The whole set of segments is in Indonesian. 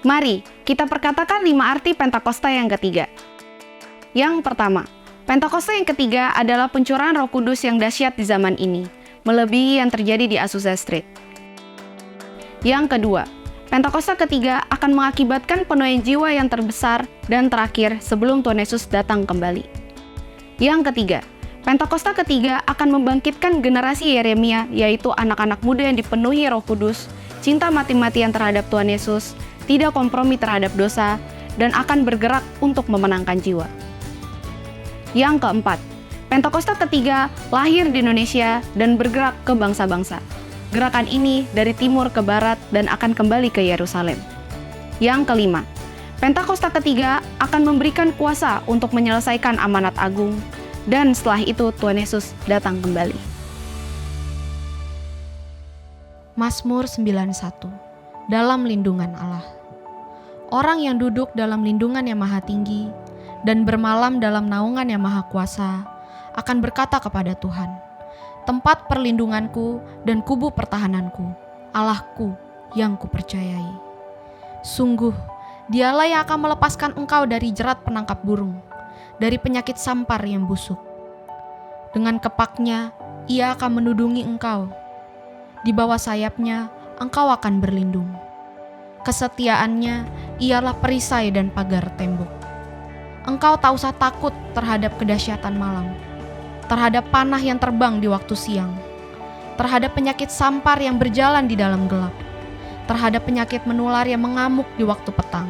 Mari kita perkatakan 5 arti Pentakosta yang ketiga. Yang pertama, Pentakosta yang ketiga adalah pencurahan Roh Kudus yang dahsyat di zaman ini, melebihi yang terjadi di Azusa Street. Yang kedua, Pentakosta ketiga akan mengakibatkan penuaian jiwa yang terbesar dan terakhir sebelum Tuhan Yesus datang kembali. Yang ketiga, Pentakosta ketiga akan membangkitkan generasi Yeremia, yaitu anak-anak muda yang dipenuhi Roh Kudus, cinta mati-matian terhadap Tuhan Yesus, tidak kompromi terhadap dosa, dan akan bergerak untuk memenangkan jiwa. Yang keempat, Pentakosta ketiga lahir di Indonesia dan bergerak ke bangsa-bangsa. Gerakan ini dari timur ke barat dan akan kembali ke Yerusalem. Yang kelima, Pentakosta ketiga akan memberikan kuasa untuk menyelesaikan amanat agung, dan setelah itu Tuhan Yesus datang kembali. Mazmur 91. Dalam lindungan Allah. Orang yang duduk dalam lindungan yang maha tinggi dan bermalam dalam naungan yang maha kuasa akan berkata kepada Tuhan, tempat perlindunganku dan kubu pertahananku, Allahku yang kupercayai. Sungguh, Dialah yang akan melepaskan engkau dari jerat penangkap burung, dari penyakit sampar yang busuk. Dengan kepaknya, Ia akan menudungi engkau. Di bawah sayapnya, engkau akan berlindung. Kesetiaannya ialah perisai dan pagar tembok. Engkau tak usah takut terhadap kedahsyatan malam, terhadap panah yang terbang di waktu siang, terhadap penyakit sampar yang berjalan di dalam gelap, terhadap penyakit menular yang mengamuk di waktu petang.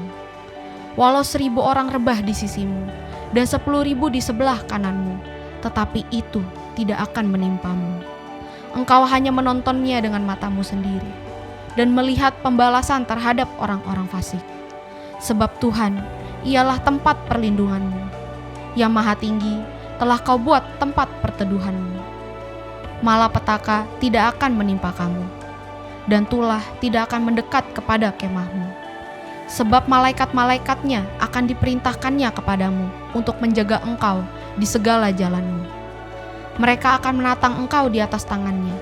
Walau 1.000 orang rebah di sisimu dan 10.000 di sebelah kananmu, tetapi itu tidak akan menimpamu. Engkau hanya menontonnya dengan matamu sendiri dan melihat pembalasan terhadap orang-orang fasik. Sebab Tuhan ialah tempat perlindunganmu, yang maha tinggi telah kau buat tempat perteduhanmu. Malapetaka tidak akan menimpa kamu, dan tulah tidak akan mendekat kepada kemahmu. Sebab malaikat-malaikatnya akan diperintahkannya kepadamu untuk menjaga engkau di segala jalanmu. Mereka akan menatang engkau di atas tangannya,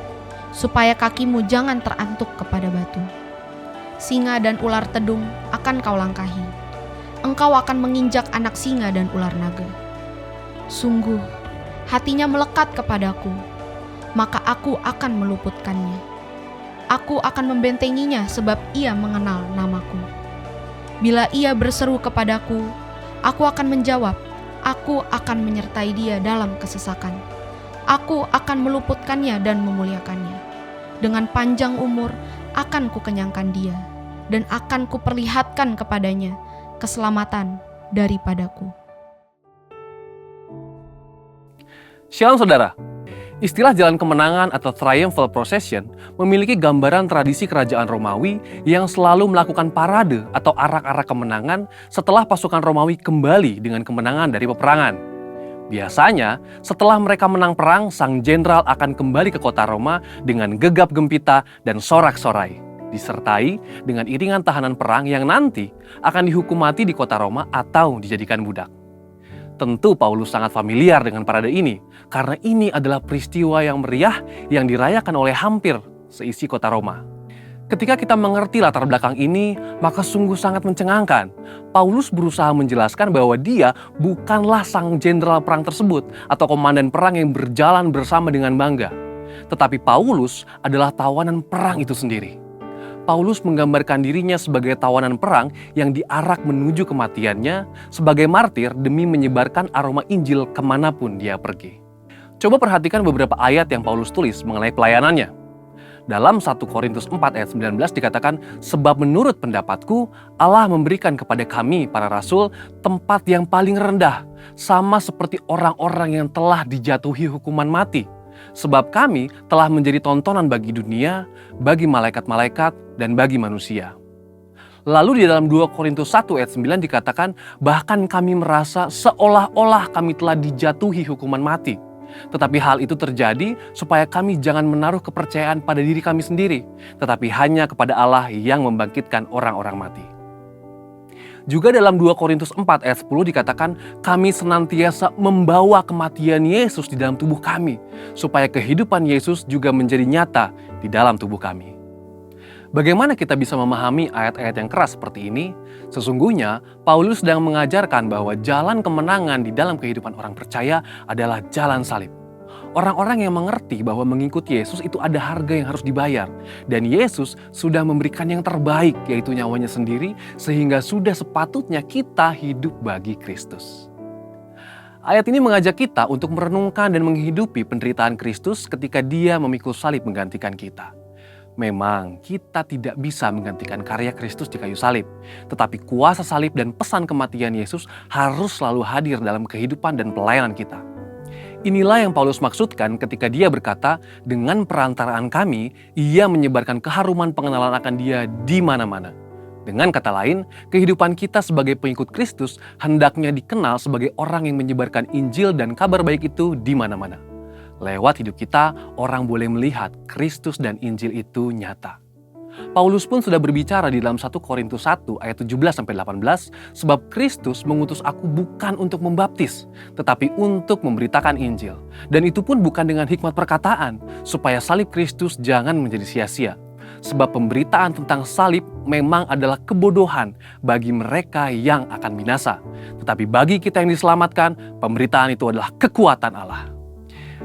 supaya kakimu jangan terantuk kepada batu. Singa dan ular tedung akan kau langkahi. Engkau akan menginjak anak singa dan ular naga. Sungguh, hatinya melekat kepadaku, maka aku akan meluputkannya. Aku akan membentenginya sebab ia mengenal namaku. Bila ia berseru kepadaku, aku akan menjawab. Aku akan menyertai dia dalam kesesakan. Aku akan meluputkannya dan memuliakannya. Dengan panjang umur akan kukenyangkan dia, dan akan kuperlihatkan kepadanya keselamatan daripadaku. Shalom saudara. Istilah Jalan Kemenangan atau Triumphal Procession memiliki gambaran tradisi kerajaan Romawi yang selalu melakukan parade atau arak-arak kemenangan setelah pasukan Romawi kembali dengan kemenangan dari peperangan. Biasanya, setelah mereka menang perang, sang jenderal akan kembali ke kota Roma dengan gegap gempita dan sorak-sorai, disertai dengan iringan tahanan perang yang nanti akan dihukum mati di kota Roma atau dijadikan budak. Tentu Paulus sangat familiar dengan parade ini, karena ini adalah peristiwa yang meriah yang dirayakan oleh hampir seisi kota Roma. Ketika kita mengerti latar belakang ini, maka sungguh sangat mencengangkan. Paulus berusaha menjelaskan bahwa dia bukanlah sang jenderal perang tersebut atau komandan perang yang berjalan bersama dengan bangga. Tetapi Paulus adalah tawanan perang itu sendiri. Paulus menggambarkan dirinya sebagai tawanan perang yang diarak menuju kematiannya sebagai martir demi menyebarkan aroma Injil kemanapun dia pergi. Coba perhatikan beberapa ayat yang Paulus tulis mengenai pelayanannya. Dalam 1 Korintus 4 ayat 19 dikatakan, sebab menurut pendapatku Allah memberikan kepada kami para rasul tempat yang paling rendah, sama seperti orang-orang yang telah dijatuhi hukuman mati. Sebab kami telah menjadi tontonan bagi dunia, bagi malaikat-malaikat, dan bagi manusia. Lalu di dalam 2 Korintus 1 ayat 9 dikatakan, bahkan kami merasa seolah-olah kami telah dijatuhi hukuman mati. Tetapi hal itu terjadi supaya kami jangan menaruh kepercayaan pada diri kami sendiri, tetapi hanya kepada Allah yang membangkitkan orang-orang mati. Juga dalam 2 Korintus 4 ayat 10 dikatakan, kami senantiasa membawa kematian Yesus di dalam tubuh kami, supaya kehidupan Yesus juga menjadi nyata di dalam tubuh kami. Bagaimana kita bisa memahami ayat-ayat yang keras seperti ini? Sesungguhnya, Paulus sedang mengajarkan bahwa jalan kemenangan di dalam kehidupan orang percaya adalah jalan salib. Orang-orang yang mengerti bahwa mengikuti Yesus itu ada harga yang harus dibayar. Dan Yesus sudah memberikan yang terbaik, yaitu nyawanya sendiri, sehingga sudah sepatutnya kita hidup bagi Kristus. Ayat ini mengajak kita untuk merenungkan dan menghidupi penderitaan Kristus ketika Dia memikul salib menggantikan kita. Memang kita tidak bisa menggantikan karya Kristus di kayu salib, tetapi kuasa salib dan pesan kematian Yesus harus selalu hadir dalam kehidupan dan pelayanan kita. Inilah yang Paulus maksudkan ketika dia berkata, dengan perantaraan kami, ia menyebarkan keharuman pengenalan akan Dia di mana-mana. Dengan kata lain, kehidupan kita sebagai pengikut Kristus hendaknya dikenal sebagai orang yang menyebarkan Injil dan kabar baik itu di mana-mana. Lewat hidup kita, orang boleh melihat Kristus dan Injil itu nyata. Paulus pun sudah berbicara di dalam 1 Korintus 1 ayat 17-18, sebab Kristus mengutus aku bukan untuk membaptis, tetapi untuk memberitakan Injil. Dan itu pun bukan dengan hikmat perkataan, supaya salib Kristus jangan menjadi sia-sia. Sebab pemberitaan tentang salib memang adalah kebodohan bagi mereka yang akan binasa. Tetapi bagi kita yang diselamatkan, pemberitaan itu adalah kekuatan Allah.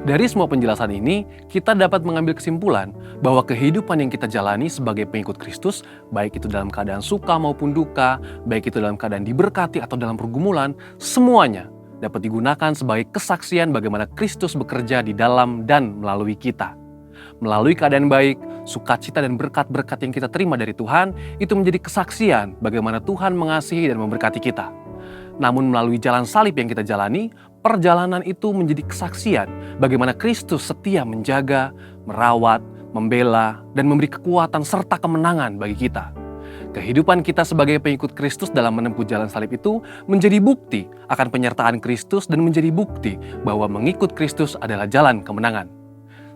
Dari semua penjelasan ini, kita dapat mengambil kesimpulan bahwa kehidupan yang kita jalani sebagai pengikut Kristus, baik itu dalam keadaan suka maupun duka, baik itu dalam keadaan diberkati atau dalam pergumulan, semuanya dapat digunakan sebagai kesaksian bagaimana Kristus bekerja di dalam dan melalui kita. Melalui keadaan baik, sukacita dan berkat-berkat yang kita terima dari Tuhan, itu menjadi kesaksian bagaimana Tuhan mengasihi dan memberkati kita. Namun melalui jalan salib yang kita jalani, perjalanan itu menjadi kesaksian bagaimana Kristus setia menjaga, merawat, membela, dan memberi kekuatan serta kemenangan bagi kita. Kehidupan kita sebagai pengikut Kristus dalam menempuh jalan salib itu menjadi bukti akan penyertaan Kristus dan menjadi bukti bahwa mengikut Kristus adalah jalan kemenangan.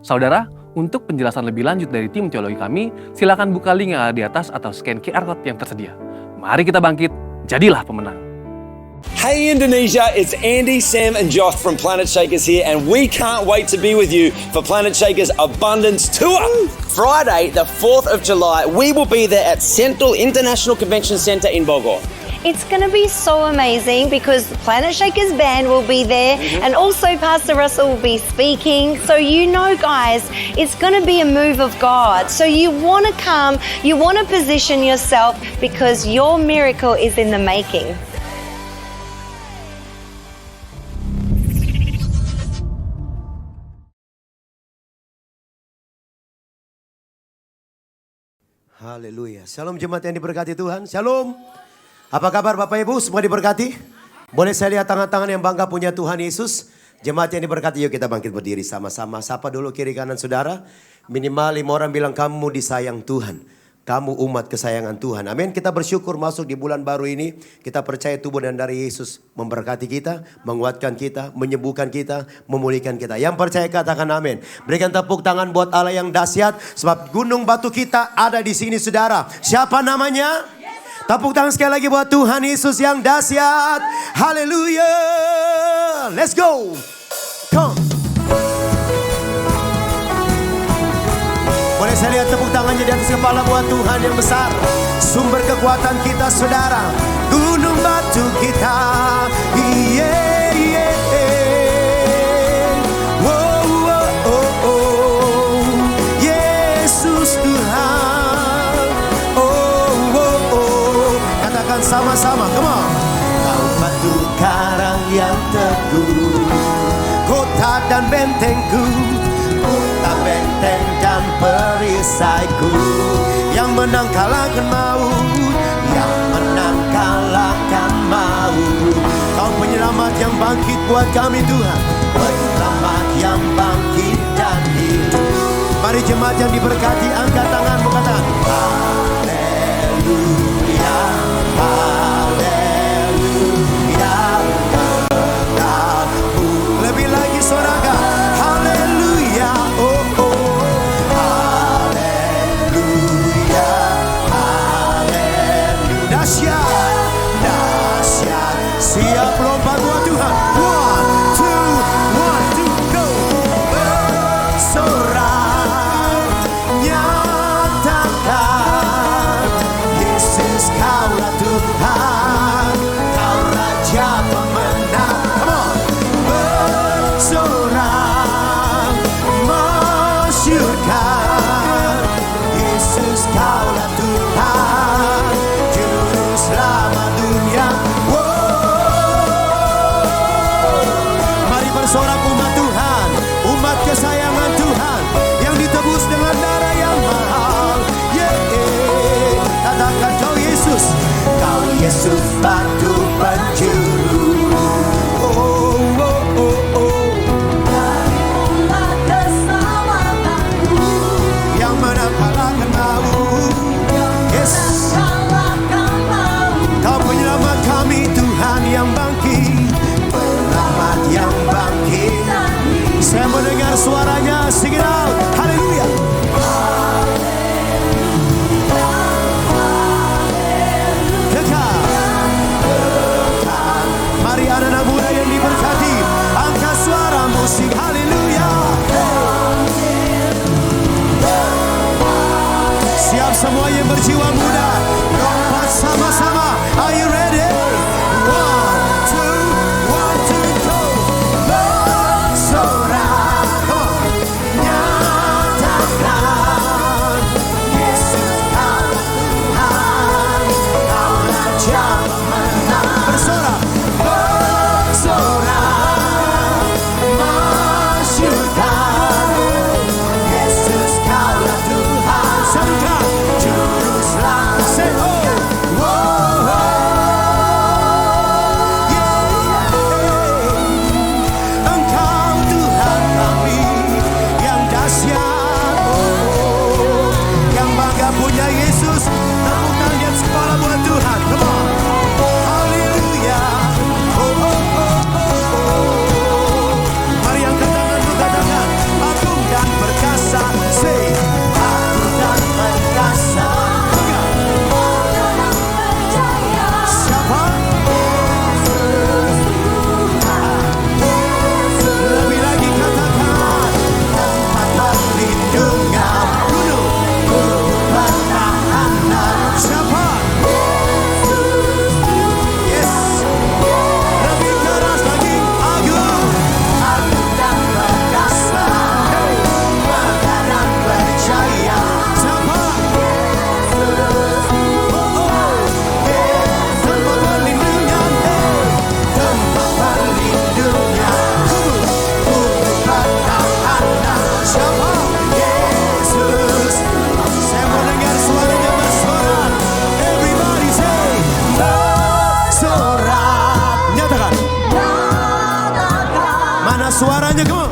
Saudara, untuk penjelasan lebih lanjut dari tim teologi kami, silakan buka link yang ada di atas atau scan QR Code yang tersedia. Mari kita bangkit, jadilah pemenang. Hey Indonesia, it's Andy, Sam and Josh from Planet Shakers here, and we can't wait to be with you for Planet Shakers Abundance Tour. Friday, the 4th of July, we will be there at Central International Convention Centre in Bogor. It's going to be so amazing because the Planet Shakers band will be there and also Pastor Russell will be speaking. So you know, guys, it's going to be a move of God. So you want to come, you want to position yourself because your miracle is in the making. Haleluya. Shalom jemaat yang diberkati Tuhan. Shalom. Apa kabar Bapak Ibu? Semua diberkati? Boleh saya lihat tangan-tangan yang bangga punya Tuhan Yesus? Jemaat yang diberkati, yuk kita bangkit berdiri sama-sama. Sapa dulu kiri kanan saudara. Minimal 5 orang bilang kamu disayang Tuhan. Kamu umat kesayangan Tuhan. Amin. Kita bersyukur masuk di bulan baru ini. Kita percaya tubuh dan darah Yesus memberkati kita, menguatkan kita, menyembuhkan kita, memulihkan kita. Yang percaya katakan amin. Berikan tepuk tangan buat Allah yang dahsyat. Sebab gunung batu kita ada di sini saudara. Siapa namanya? Tepuk tangan sekali lagi buat Tuhan Yesus yang dahsyat. Haleluya. Let's go. Come. Boleh saya lihat tepuk tangannya di atas kepala buat Tuhan yang besar. Sumber kekuatan kita saudara. Gunung batu kita. Yeah, yeah. Wow, wow, oh, oh. Yesus Tuhan. Oh, oh, oh. Katakan sama-sama. Come on. Kau batu karang yang teguh. Kota dan bentengku. Kota benteng dan perisaiku, yang menang kalahkan maut, yang menang kalahkan maut. Kau penyelamat yang bangkit buat kami Tuhan, penyelamat yang bangkit dan hidup. Mari jemaat yang diberkati angkat tanganmu katakan haleluya, haleluya. Lebih lagi saudara. Siap lompat buat Tuhan. 1, 2, 1, go. Bersorak nyata bersorak umat Tuhan, umat kesayangan Tuhan yang ditebus dengan darah yang mahal. Katakan kau Yesus, kau Yesus batu penjuru. Oh, oh, oh, oh. Yang mana kalahkan maut. Yes. Kau penyelamat kami Tuhan yang bangkit, penyelamat yang bangkit. Saya mendengar suaranya, sing it out, haleluya. Mari anak-anak muda yang diberkati, angkat suara musik, haleluya. Siap semua yang berjiwa muda, lompat sama-sama. Are you ready? 1, 2, 1, 2, go. Bersorak, nyatakan Yesus kau Tuhan, kau Raja pemenang. Bersorak, bersorak, masyurkan Yesus kaulah Tuhan. Sangka juru selamat. Say oh, oh, oh. Engkau Tuhan kami yang dahsyat, oh, yang bangga punya Yesus. Tepuk tangan di atas kepala buat Tuhan. Come on. Haleluya. Oh, oh, oh, oh, oh. Mari angkat tanganmu, katakan agung dan perkasa. Say agung dan perkasa. Siapa? Lebih lagi katakan tempat perlindungan, gunung pertahanan. Siapa? Yes. Lebih keras lagi, agung, agung dan perkasa, megah dan percaya. Siapa? Tempat perlindungan, tempat perlindungan, gunung pertahanan. Siapa? Yesus. Saya mendengar suaranya bersorak. Everybody say bersorak. Nyatakan. Mana suaranya, come on.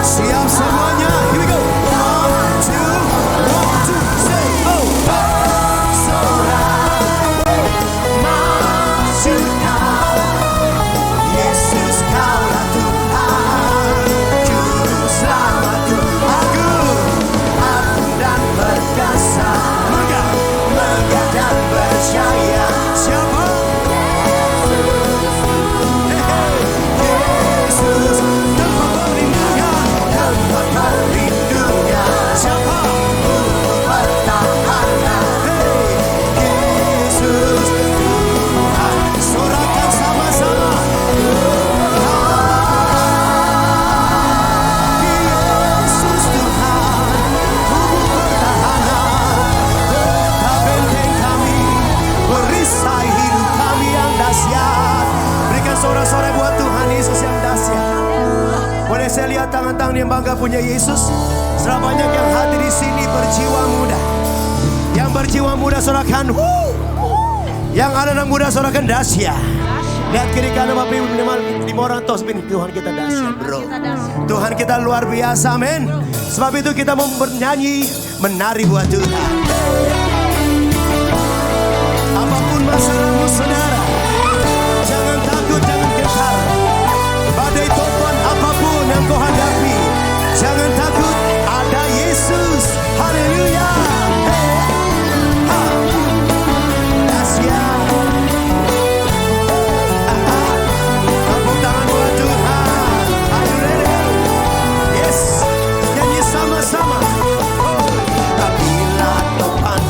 Siap semuanya, here we go. 1, 2, say oh. Bersorak, masyurkan Yesus kaulah Tuhan, juru selamat Tuhan. Agung, agung dan perkasa, megah, megah dan percaya. Siapa? Yesus, tempat perlindungan, tempat perlindungan. Siapa? Pertahanan. Yesus Tuhan. Sorakan sama-sama. Yesus Tuhan, pertahanan, kota benteng kami, perisai hidup kami yang dahsyat. Berikan sorak-sorai buat Tuhan Yesus yang dahsyat. Boleh saya lihat tangan-tangan yang bangga punya Yesus? Serap banyak yang hadir di sini berjiwa muda. Yang berjiwa muda sorakan, wuh. Yang anak-anak muda sorakan dahsyat. Lihat kiri kanan Bapak Ibu, minimal 5 orang tos ini. Tuhan kita dahsyat, bro. Tuhan kita luar biasa, amin. Sebab itu kita mau bernyanyi, menari buat Tuhan. Apapun masalahmu saudara, jangan takut, jangan gentar. Badai topan apapun yang kau hadapi, jangan takut, ada Yesus. Haleluya. Dahsyat. Tepuk tangan buat Tuhan. Are you ready? Yes. Nyanyi sama-sama. Oh. Bila topan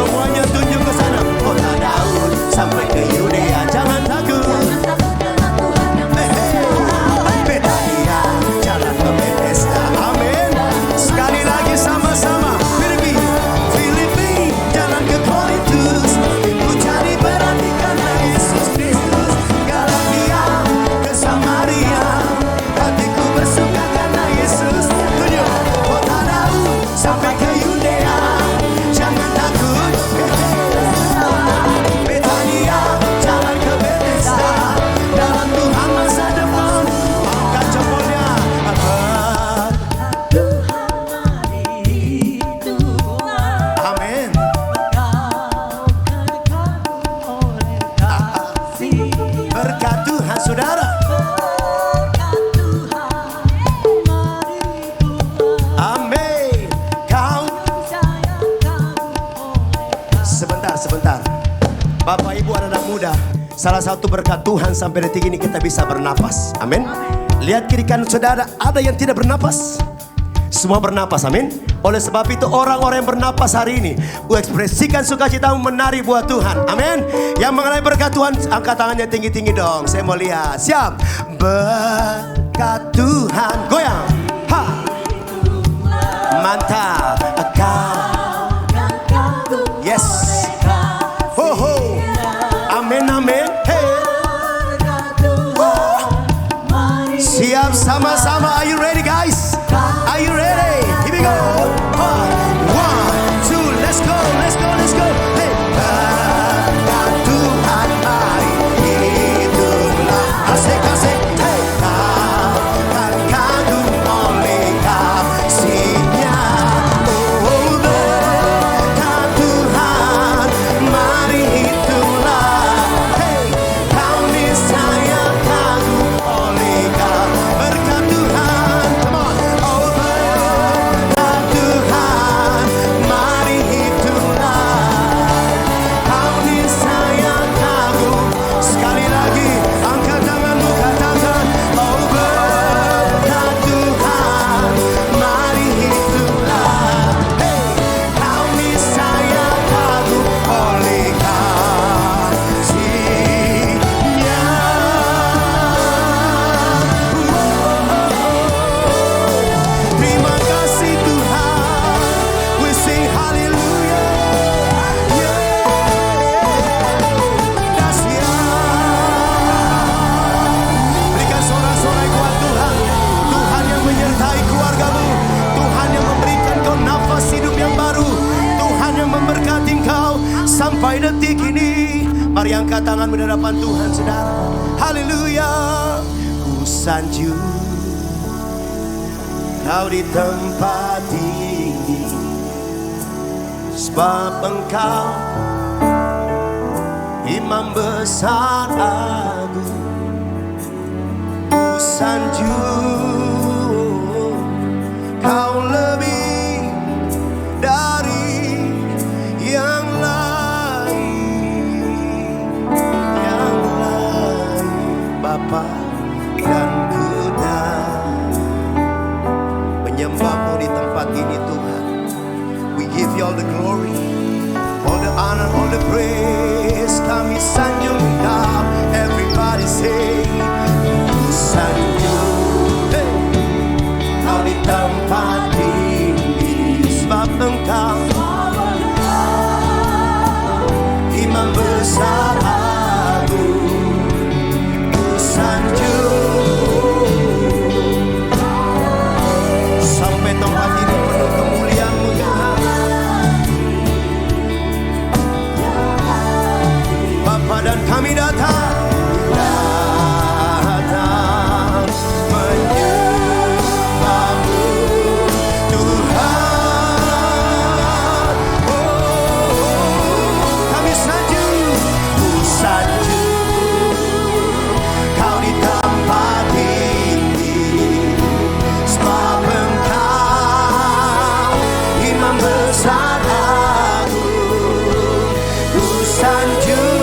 Semuanya tunjuk ke sana. Kota Daud sampai ke Yudea, jangan takut. Betania, jalan ke Bethesda. Amin. Sekali lagi sama-sama. Pergi Filipi, jalan ke Korintus. Ku cari berarti karena Yesus Kristus. Galatia ke Samaria, hatiku bersuka karena Yesus. Tunjuk. Kota Daud sampai ke Yudea, jangan takut. Betania, jalan ke Bethesda. Dalam Tuhan masa depan. Angkat jempolnya. Amin. Berkat Tuhan, saudara. Amin. Kau sebentar. Bapak Ibu anak-anak muda, salah satu berkat Tuhan sampai detik ini kita bisa bernapas. Amin. Lihat kiri kanan saudara, ada yang tidak bernapas. Semua bernapas, amin. Oleh sebab itu orang-orang yang bernapas hari ini, ekspresikan sukacitamu menari buat Tuhan, amin. Yang mengenai berkat Tuhan, angkat tangannya tinggi-tinggi dong. Saya mau lihat, siap. Berkat Tuhan, goyang. Ha. Mantap. Yes. Ho ho. Amin, amin. Hey. Siap sama-sama. Are you ready, guys? Are you ready? Here we go. 1, 2, let's go. Hey. Berkat Tuhan hari itulah asik-asik. Hey. Takkan kagum oleh kasih-Nya. Oh, berkat Tuhan mari itulah. Hey. Kau niscaya kagum oleh berkat Tuhan. Come on. Oh, berkat Tuhan mari itulah. Kau niscaya kagum. Sekali lagi angkat tanganmu, katakan. Oh, berkat Tuhan mari itulah. Hey, kau niscaya kagum oleh kasih-Nya. Terima kasih Tuhan. We sing hallelujah. Berikan sorak-sorai buat Tuhan. Tuhan yang menyertai keluargamu. Tuhan yang memberikan kau nafas hidup yang baru. Tuhan yang memberkati kau sampai detik ini. Mari angkat tangan di hadapan Tuhan, saudara. Haleluya. Ku sanjung kau di tempat tinggi, sebab Engkau Imam besar agung. Ku sanjung kau lebih dari yang lain, Bapa dan Kuda. Menyembahmu di tempat ini Tuhan. We give you all the glory, all the honor, all the praise. Kami sanjung Kau. Everybody say, ku sanjung. Hey. Kau di tempat tinggi, sebab Engkau Imam besar agung. Ku sanjung sampai tempat ini penuh kemuliaan-Mu Tuhan. Bapa dan kami datang menyembah-Mu Tuhan. Oh, kami sanjung, ku sanjung Kau di tempat tinggi, sebab Engkau Imam besar agung. Ku sanjung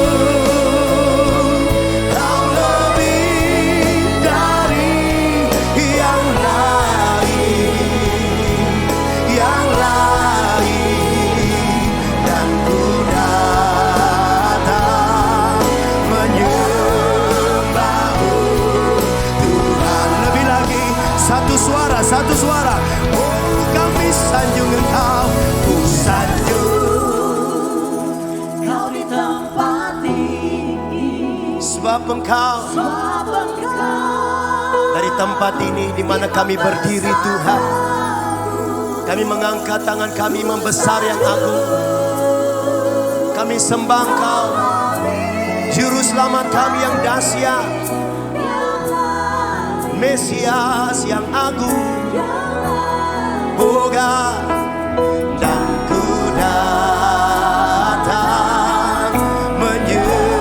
Sebab Engkau dari tempat ini di mana kami berdiri Tuhan, kami mengangkat tangan kami membesar yang agung. Kami sembah Engkau, Juru Selamat kami yang dahsyat, Mesias yang agung. Oh God, dan ku datang menyembahmu.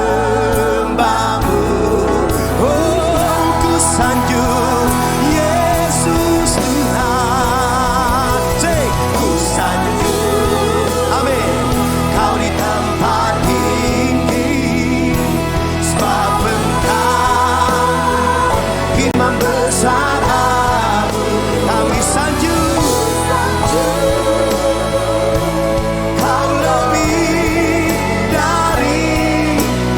Oh, ku sanjung Yesus Tuhan. Say, ku sanjung, amin. Kau di tempat tinggi, sebab Engkau imam besar aku. Kami sanjung. Kau lebih dari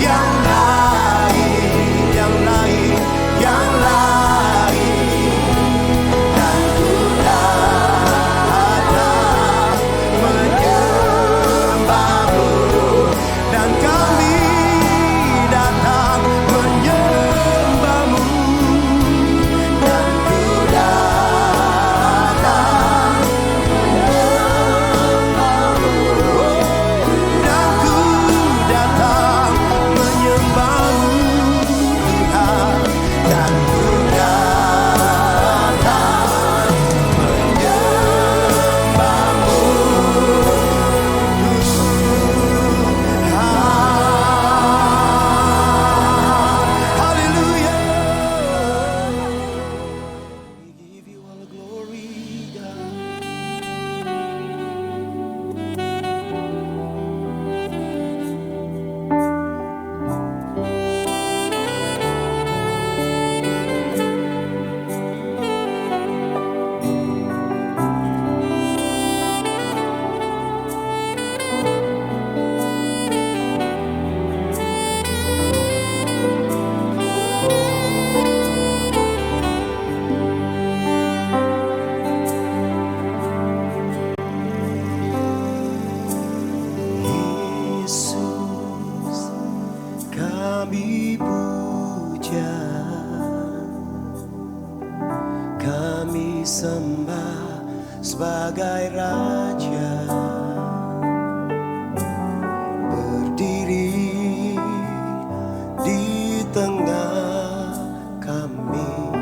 yang lain, yang lain, yang lain. Dan ku datang menyembahmu, dan kami datang menyembahmu. Dan ku datang dan ku datang menyembahmu Tuhan. Dan ku datang menyembahmu Tuhan. Hallelujah. We give you all the glory, God. Yesus, kami puja, kami sembah sebagai Raja. Berdiri di tengah kami,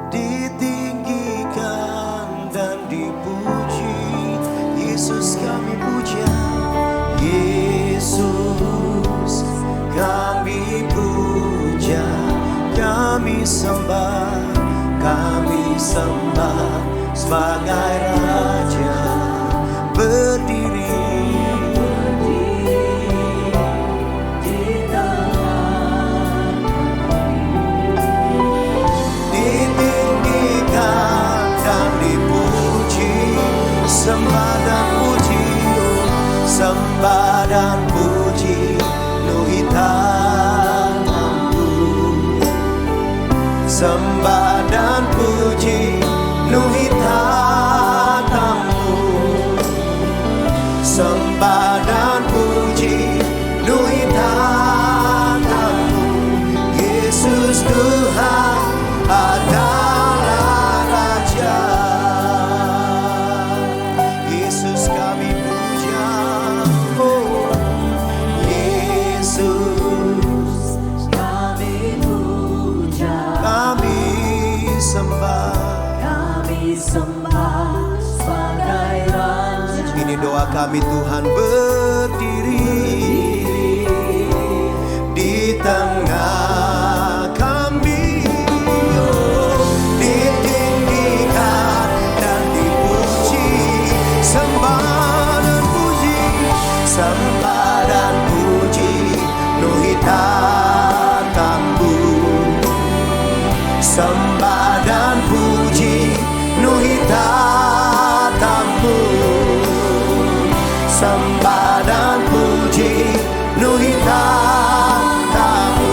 ditinggikan dan dipuji. Yesus kami puja, Yesus kami puja, kami sembah sebagai Raja. Berdiri di tengah, ditinggikan dan dipuji. Sembah dan puji, sembah dan puji, penuhi tanganmu. Sembah dan puji, penuhi tanganmu. Sembah dan puji, penuhi tanganmu. Yesus Tuhan adalah Raja. Yesus kami puja, oh Yesus kami puja, kami sembah sebagai Raja. Ini doa kami Tuhan, berdiri di tengah kami, oh, ditinggikan dan dipuji. Sembah dan puji, sembah dan puji, penuhi tanganmu. Sembah dan puji, penuhi tanganmu. Sembah dan puji, penuhi tanganmu.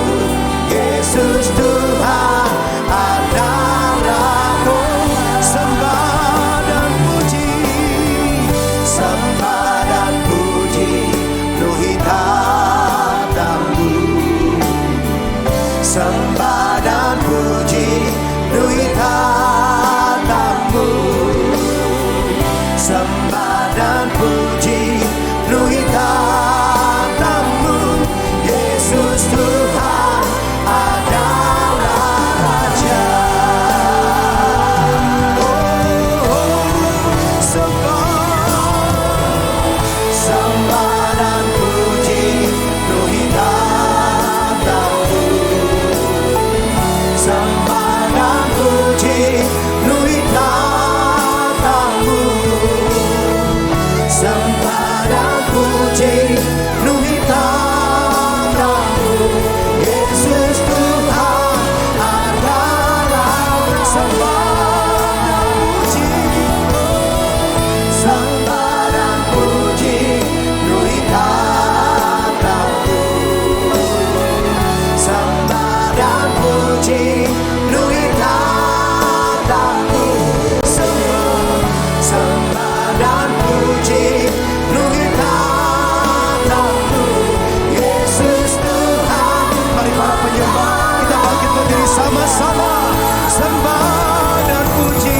Yesus Tuhan adalah Tuhan. Sembah dan puji, sembah dan puji, penuhi tanganmu. puji, penuhi tanganmu. Yesus Tuhan adalah sembah dan puji, sembah dan puji, penuhi tanganmu. Sembah dan puji, penuhi tanganmu. Sembah dan puji, penuhi tanganmu. Yesus Tuhan. Mari para penyembah, kita bangkit berdiri sama-sama. Sembah dan puji,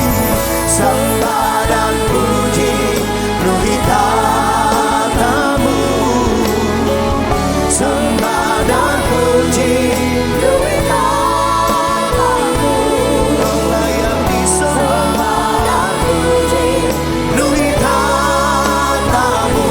sembah dan puji, penuhi tanganmu. Sembah dan puji, penuhi tanganmu. Allah yang disembah dan puji, penuhi tanganmu.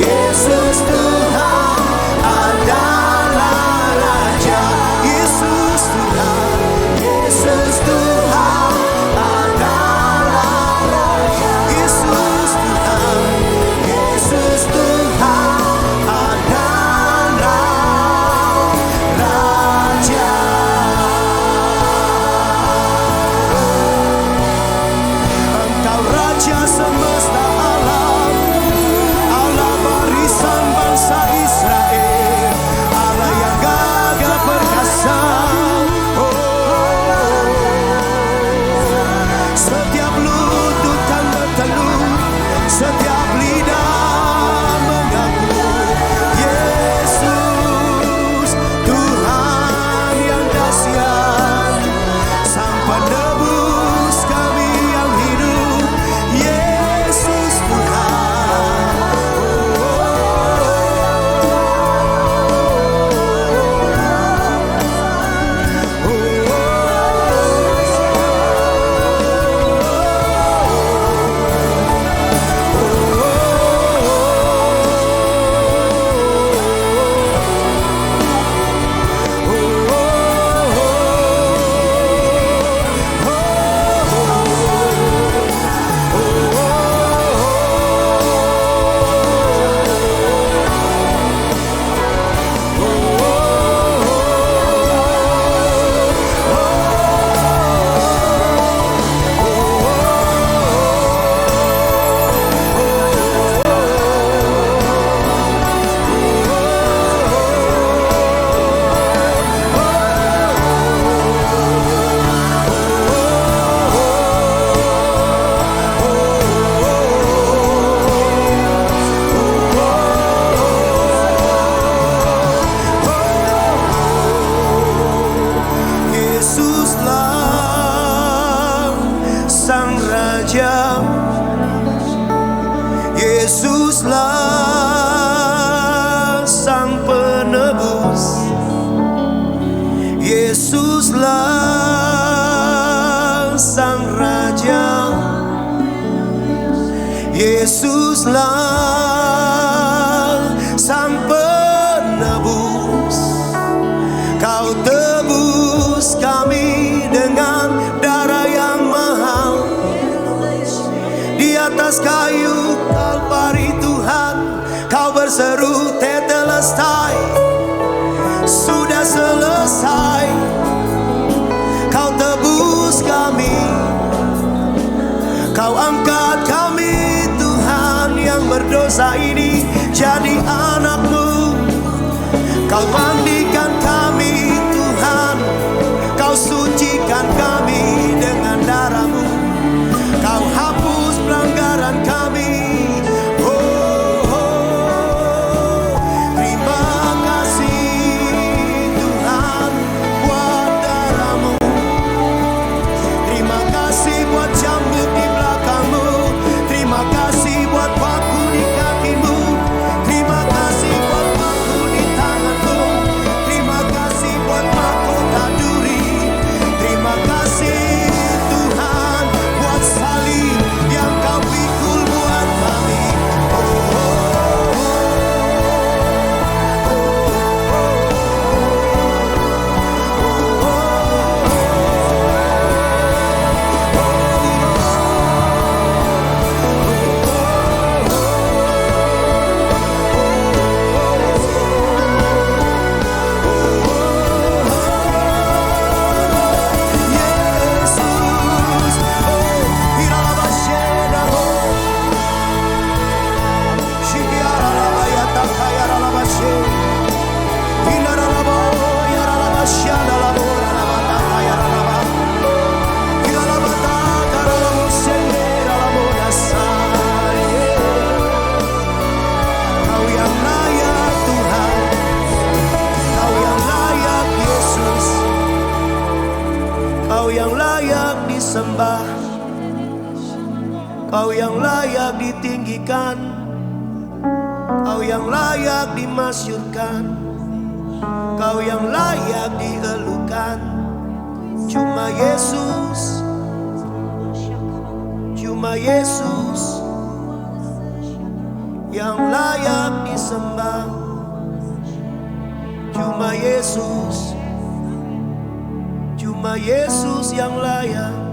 Yesus Tuhan adalah Raja. Yesus Tuhan, Yesus Tuhan adalah Raja. Yesus Tuhan, Yesus Tuhan adalah Raja. Engkau Raja semesta alam, Allah barisan bangsa Israel, Allah yang gagah perkasa. Setiap lutut kan berteluh, setiap lidah mengaku Yesus Tuhan yang dahsyat, Sang penebus kami yang hidup. Yesus Tuhan. Yesuslah Sang Raja. Yesuslah Sang Penebus. Yesuslah Sang Raja. Yesuslah Sang Penebus. Kau tebus kami dengan darah yang mahal. Di atas kayu Kalvari Tuhan, Kau berseru tetelestai, sudah selesai. Kau tebus kami, Kau angkat kami Tuhan yang berdosa ini jadi anak-Mu. Kau mandikan kami Tuhan, Kau sucikan kami dengan darah-Mu. Kau hapus pelanggaran kami. Terima kasih Tuhan buat darah-Mu. Terima kasih buat cambuk di belakang-Mu. Terima kasih buat paku di kaki-Mu. layak ditinggikan, Kau yang layak dimasyurkan, Kau yang layak dielukan. Cuma Yesus, cuma Yesus yang layak disembah. Cuma Yesus, cuma Yesus yang layak.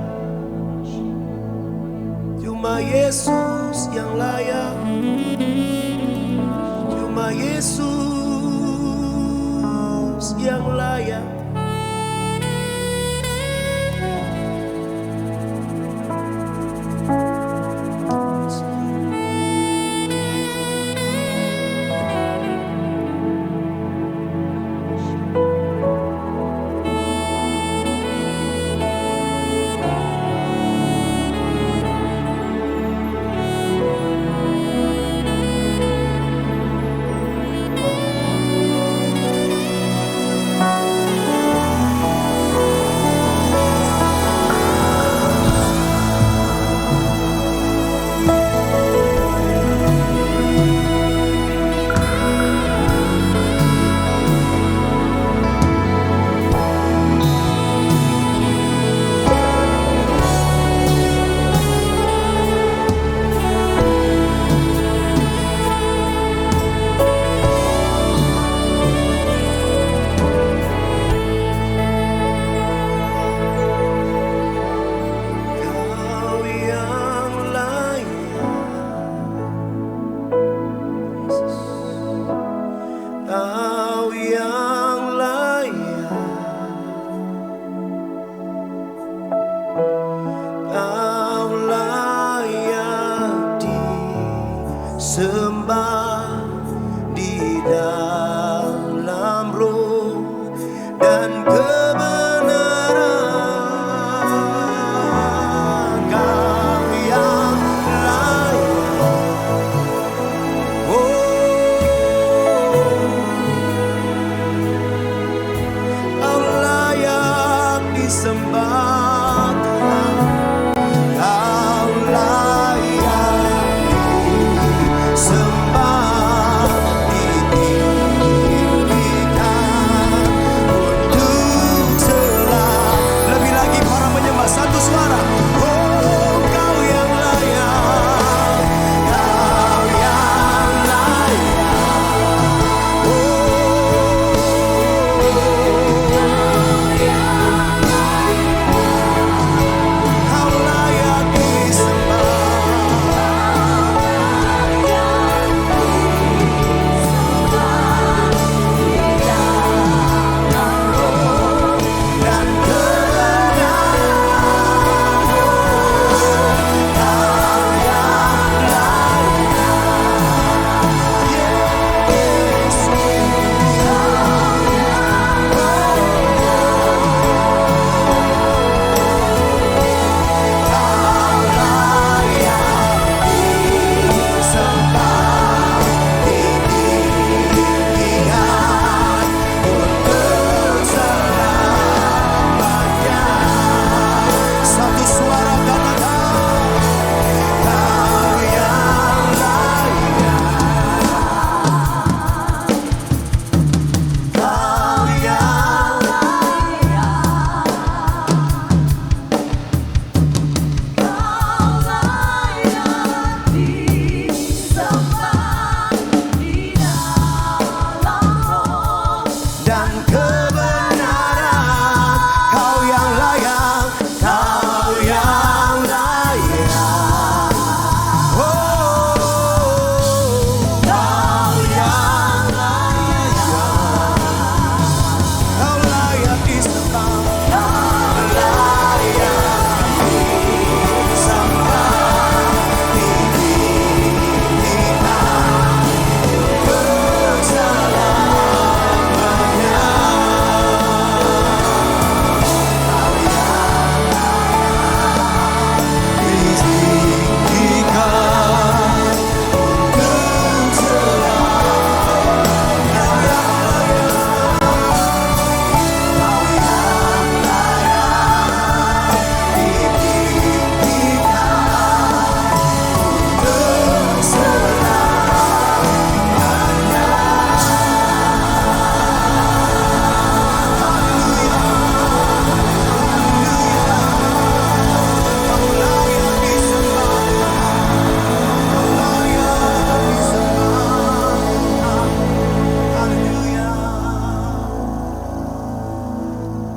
Cuma Yesus yang layak. Cuma Yesus yang layak.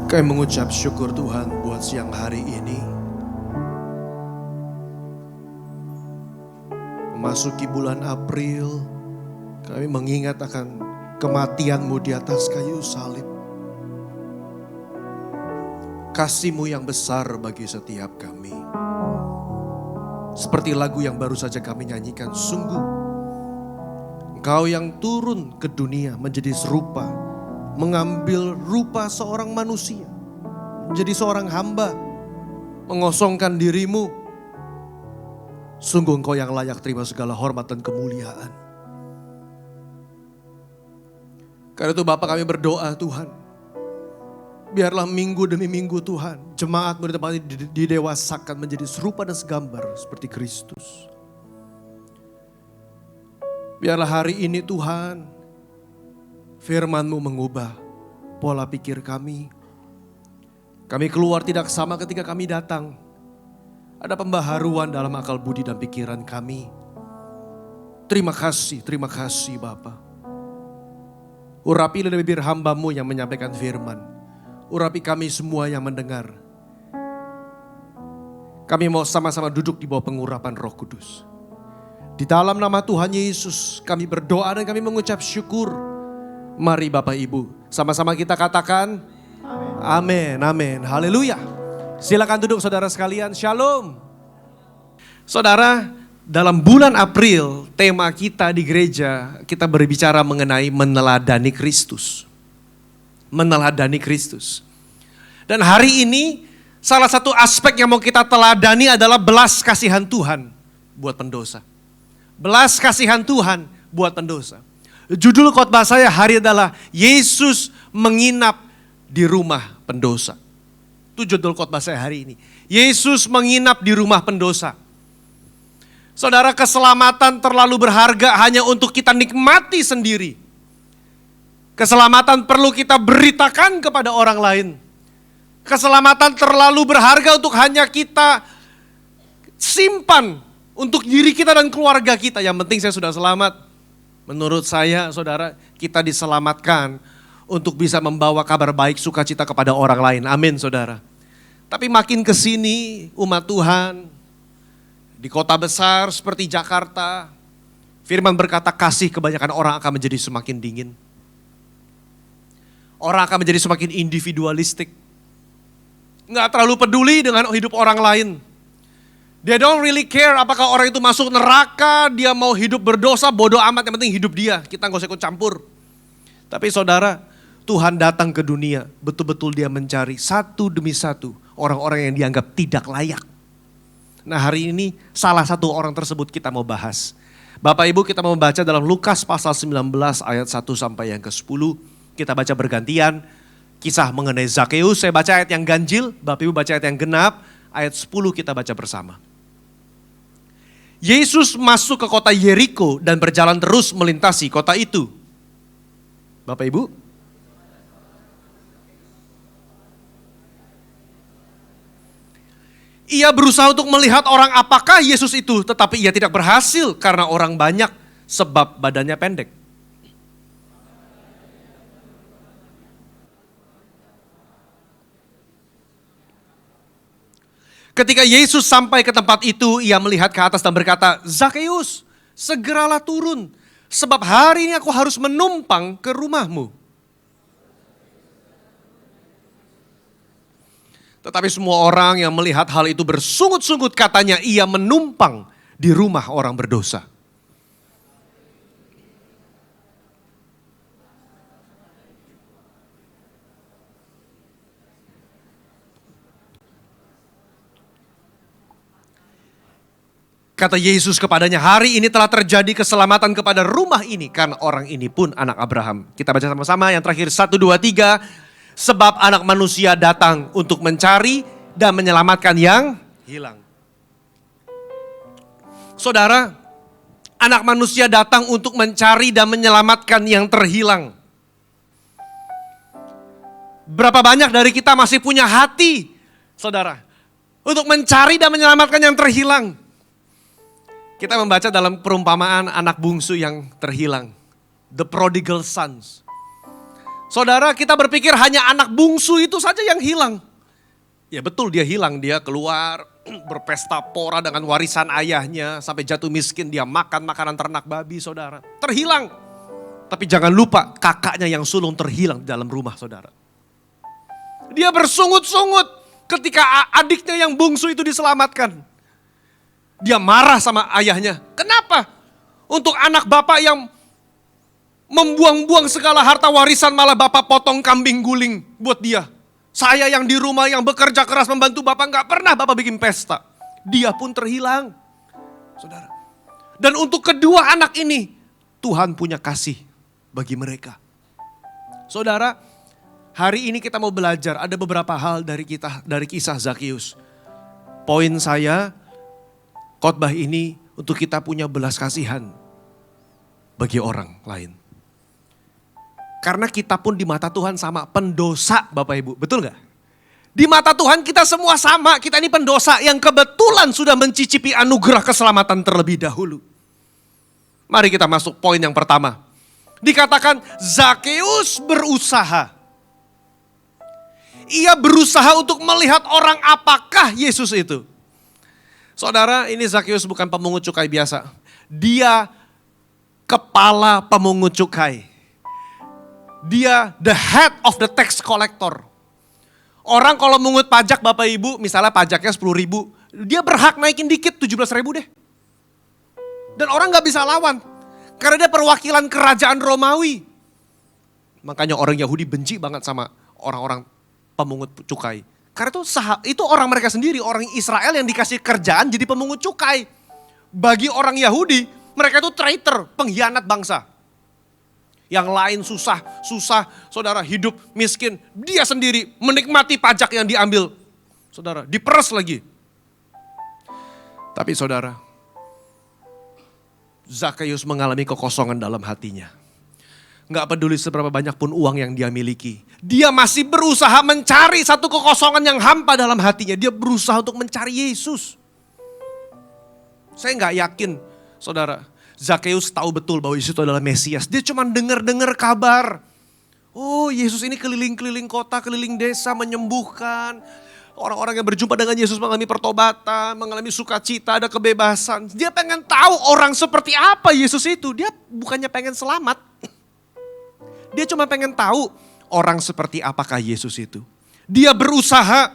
Kami mengucap syukur Tuhan buat siang hari ini. Memasuki bulan April, kami mengingat akan kematian-Mu di atas kayu salib. Kasih-Mu yang besar bagi setiap kami. Seperti lagu yang baru saja kami nyanyikan, sungguh Engkau yang turun ke dunia menjadi serupa, mengambil rupa seorang manusia, menjadi seorang hamba, mengosongkan diri-Mu. Sungguh Engkau yang layak terima segala hormat dan kemuliaan. Karena itu Bapa, kami berdoa Tuhan, biarlah minggu demi minggu Tuhan, jemaat-Mu di tempat ini didewasakan menjadi serupa dan segambar seperti Kristus. Biarlah hari ini Tuhan, firman-Mu mengubah pola pikir kami. Kami keluar tidak sama ketika kami datang. Ada pembaharuan dalam akal budi dan pikiran kami. Terima kasih Bapa. Urapi dari bibir hamba-Mu yang menyampaikan firman. Urapi kami semua yang mendengar. Kami mau sama-sama duduk di bawah pengurapan Roh Kudus. Di dalam nama Tuhan Yesus kami berdoa dan kami mengucap syukur. Mari Bapak Ibu, sama-sama kita katakan amin, amin, haleluya. Silakan duduk saudara sekalian, shalom. Saudara, dalam bulan April tema kita di gereja, kita berbicara mengenai meneladani Kristus. Meneladani Kristus. Dan hari ini salah satu aspek yang mau kita teladani adalah belas kasihan Tuhan buat pendosa. Belas kasihan Tuhan buat pendosa. Judul khotbah saya hari adalah Yesus menginap di rumah pendosa. Itu judul khotbah saya hari ini. Yesus menginap di rumah pendosa. Saudara, keselamatan terlalu berharga hanya untuk kita nikmati sendiri. Keselamatan perlu kita beritakan kepada orang lain. Keselamatan terlalu berharga untuk hanya kita simpan untuk diri kita dan keluarga kita. Yang penting saya sudah selamat. Menurut saya, saudara, kita diselamatkan untuk bisa membawa kabar baik sukacita kepada orang lain. Amin, saudara. Tapi makin ke sini umat Tuhan di kota besar seperti Jakarta, firman berkata kasih kebanyakan orang akan menjadi semakin dingin. Orang akan menjadi semakin individualistik. Nggak terlalu peduli dengan hidup orang lain. They don't really care apakah orang itu masuk neraka, dia mau hidup berdosa, bodoh amat, yang penting hidup dia. Kita nggak usah ikut campur. Tapi saudara, Tuhan datang ke dunia, betul-betul dia mencari satu demi satu orang-orang yang dianggap tidak layak. Nah hari ini salah satu orang tersebut kita mau bahas. Bapak Ibu, kita mau membaca dalam Lukas pasal 19 ayat 1 sampai yang ke-10. Kita baca bergantian, kisah mengenai Zakeus. Saya baca ayat yang ganjil, Bapak Ibu baca ayat yang genap, ayat 10 kita baca bersama. Yesus masuk ke kota Yeriko dan berjalan terus melintasi kota itu. Bapak Ibu. Ia berusaha untuk melihat orang apakah Yesus itu, tetapi ia tidak berhasil karena orang banyak sebab badannya pendek. Ketika Yesus sampai ke tempat itu, ia melihat ke atas dan berkata, Zakeus, segeralah turun, sebab hari ini aku harus menumpang ke rumahmu. Tetapi semua orang yang melihat hal itu bersungut-sungut katanya, ia menumpang di rumah orang berdosa. Kata Yesus kepadanya, hari ini telah terjadi keselamatan kepada rumah ini karena orang ini pun anak Abraham. Kita baca sama-sama yang terakhir 1, 2, 3. Sebab anak manusia datang untuk mencari dan menyelamatkan yang hilang. Saudara, anak manusia datang untuk mencari dan menyelamatkan yang terhilang. Berapa banyak dari kita masih punya hati, saudara, untuk mencari dan menyelamatkan yang terhilang. Kita membaca dalam perumpamaan anak bungsu yang terhilang. The prodigal sons. Saudara, kita berpikir hanya anak bungsu itu saja yang hilang. Ya betul, dia hilang, dia keluar berpesta pora dengan warisan ayahnya. Sampai jatuh miskin, dia makan makanan ternak babi, saudara. Terhilang. Tapi jangan lupa kakaknya yang sulung terhilang di dalam rumah, saudara. Dia bersungut-sungut ketika adiknya yang bungsu itu diselamatkan. Dia marah sama ayahnya. Kenapa? Untuk anak bapak yang membuang-buang segala harta warisan malah bapak potong kambing guling buat dia. Saya yang di rumah yang bekerja keras membantu bapak gak pernah bapak bikin pesta. Dia pun terhilang. Saudara. Dan untuk kedua anak ini Tuhan punya kasih bagi mereka. Saudara, hari ini kita mau belajar ada beberapa hal dari kisah Zakeus. Poin saya, khotbah ini untuk kita punya belas kasihan bagi orang lain. Karena kita pun di mata Tuhan sama pendosa Bapak Ibu, betul gak? Di mata Tuhan kita semua sama, kita ini pendosa yang kebetulan sudah mencicipi anugerah keselamatan terlebih dahulu. Mari kita masuk poin yang pertama. Dikatakan Zakeus berusaha. Ia berusaha untuk melihat orang apakah Yesus itu. Saudara, ini Zakeus bukan pemungut cukai biasa. Dia kepala pemungut cukai. Dia the head of the tax collector. Orang kalau mungut pajak Bapak Ibu, misalnya pajaknya 10.000, dia berhak naikin dikit 17.000 deh. Dan orang gak bisa lawan. Karena dia perwakilan kerajaan Romawi. Makanya orang Yahudi benci banget sama orang-orang pemungut cukai. Karena itu orang mereka sendiri, orang Israel yang dikasih kerjaan jadi pemungut cukai. Bagi orang Yahudi, mereka itu traitor, pengkhianat bangsa. Yang lain susah, saudara hidup miskin. Dia sendiri menikmati pajak yang diambil. Saudara, diperes lagi. Tapi saudara, Zakeus mengalami kekosongan dalam hatinya. Gak peduli seberapa banyak pun uang yang dia miliki. Dia masih berusaha mencari satu kekosongan yang hampa dalam hatinya. Dia berusaha untuk mencari Yesus. Saya gak yakin, saudara, Zakeus tahu betul bahwa Yesus itu adalah Mesias. Dia cuma dengar-dengar kabar. Oh, Yesus ini keliling-keliling kota, keliling desa, menyembuhkan. Orang-orang yang berjumpa dengan Yesus mengalami pertobatan, mengalami sukacita, ada kebebasan. Dia pengen tahu orang seperti apa Yesus itu. Dia bukannya pengen selamat. Dia cuma pengen tahu orang seperti apakah Yesus itu. Dia berusaha.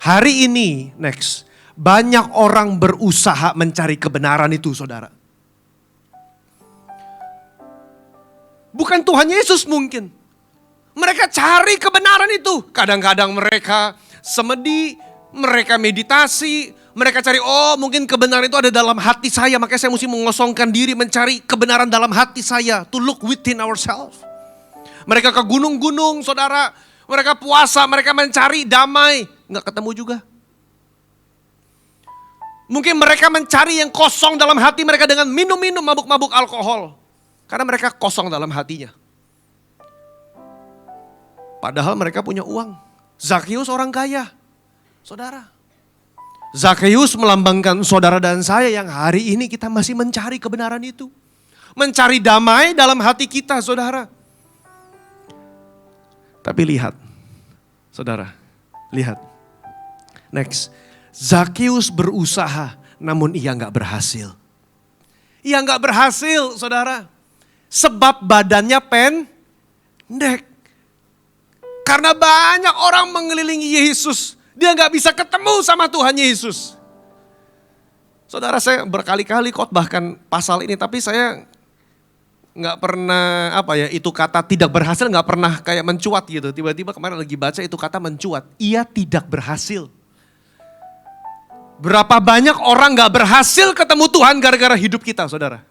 Hari ini, next. Banyak orang berusaha mencari kebenaran itu, saudara. Bukan Tuhan Yesus mungkin. Mereka cari kebenaran itu. Kadang-kadang mereka semedi, mereka meditasi, mereka cari, oh mungkin kebenaran itu ada dalam hati saya. Makanya saya mesti mengosongkan diri mencari kebenaran dalam hati saya. To look within ourselves. Mereka ke gunung-gunung, saudara. Mereka puasa, mereka mencari damai. Nggak ketemu juga. Mungkin mereka mencari yang kosong dalam hati mereka dengan minum-minum mabuk-mabuk alkohol. Karena mereka kosong dalam hatinya. Padahal mereka punya uang. Zakeus orang kaya. Saudara. Zakeus melambangkan saudara dan saya yang hari ini kita masih mencari kebenaran itu. Mencari damai dalam hati kita, saudara. Tapi lihat. Saudara. Lihat. Next. Zakeus berusaha namun ia gak berhasil. Ia gak berhasil, saudara. Sebab badannya pendek. Karena banyak orang mengelilingi Yesus. Dia gak bisa ketemu sama Tuhan Yesus. Saudara, saya berkali-kali khotbahkan pasal ini. Tapi saya gak pernah, itu kata tidak berhasil gak pernah kayak mencuat gitu. Tiba-tiba kemarin lagi baca itu kata mencuat. Ia tidak berhasil. Berapa banyak orang gak berhasil ketemu Tuhan gara-gara hidup kita, saudara.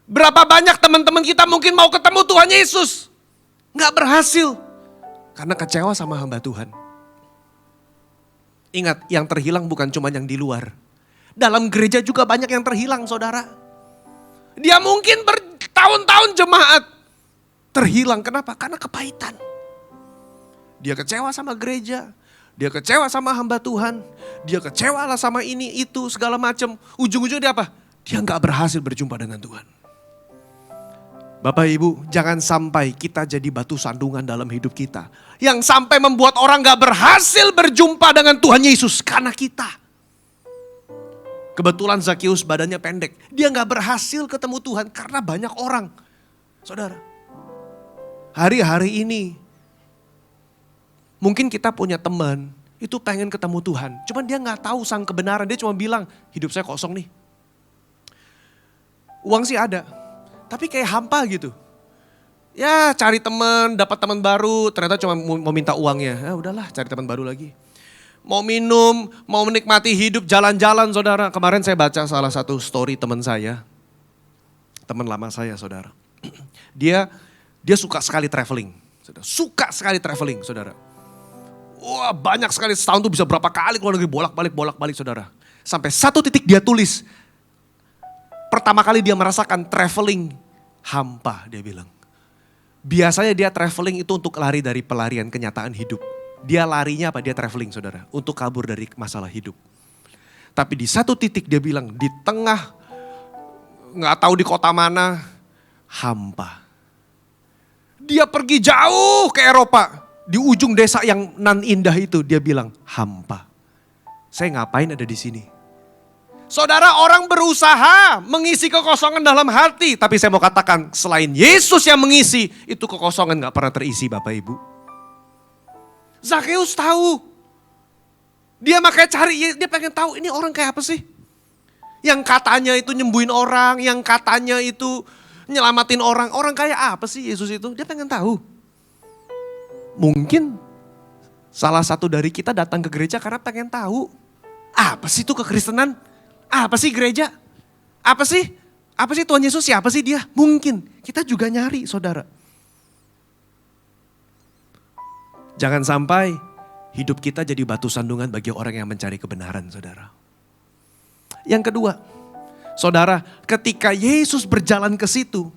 Berapa banyak teman-teman kita mungkin mau ketemu Tuhan Yesus. Gak berhasil. Karena kecewa sama hamba Tuhan. Ingat, yang terhilang bukan cuma yang di luar. Dalam gereja juga banyak yang terhilang, saudara. Dia mungkin bertahun-tahun jemaat. Terhilang, kenapa? Karena kepahitan. Dia kecewa sama gereja. Dia kecewa sama hamba Tuhan. Dia kecewa lah sama ini, itu, segala macam. Ujung-ujungnya dia apa? Dia gak berhasil berjumpa dengan Tuhan. Bapak Ibu, jangan sampai kita jadi batu sandungan dalam hidup kita. Yang sampai membuat orang gak berhasil berjumpa dengan Tuhan Yesus karena kita. Kebetulan Zakeus badannya pendek. Dia gak berhasil ketemu Tuhan karena banyak orang. Saudara, hari-hari ini mungkin kita punya teman, itu pengen ketemu Tuhan. Cuman dia gak tahu sang kebenaran, dia cuma bilang, hidup saya kosong nih. Uang sih ada, tapi kayak hampa gitu. Ya cari teman, dapat teman baru, ternyata cuma mau minta uangnya. Ya udahlah, cari teman baru lagi. Mau minum, mau menikmati hidup jalan-jalan saudara. Kemarin saya baca salah satu story teman saya. Teman lama saya saudara. Dia suka sekali traveling. Suka sekali traveling saudara. Wah banyak sekali, setahun tuh bisa berapa kali keluar negeri, bolak-balik saudara. Sampai satu titik dia tulis. Pertama kali dia merasakan traveling hampa dia bilang. Biasanya dia traveling itu untuk lari dari pelarian kenyataan hidup. Dia larinya apa? Dia traveling saudara. Untuk kabur dari masalah hidup. Tapi di satu titik dia bilang di tengah, gak tahu di kota mana, hampa. Dia pergi jauh ke Eropa. Di ujung desa yang nan indah itu dia bilang hampa. Saya ngapain ada di sini? Saudara, orang berusaha mengisi kekosongan dalam hati. Tapi saya mau katakan selain Yesus yang mengisi, itu kekosongan gak pernah terisi Bapak Ibu. Zakeus tahu. Dia makanya cari, dia pengen tahu ini orang kayak apa sih? Yang katanya itu nyembuhin orang, yang katanya itu nyelamatin orang. Orang kayak apa sih Yesus itu? Dia pengen tahu. Mungkin salah satu dari kita datang ke gereja karena pengen tahu. Apa sih itu kekristenan? Apa sih gereja? Apa sih? Apa sih Tuhan Yesus? Siapa sih dia? Mungkin kita juga nyari saudara. Jangan sampai hidup kita jadi batu sandungan bagi orang yang mencari kebenaran saudara. Yang kedua, saudara ketika Yesus berjalan ke situ,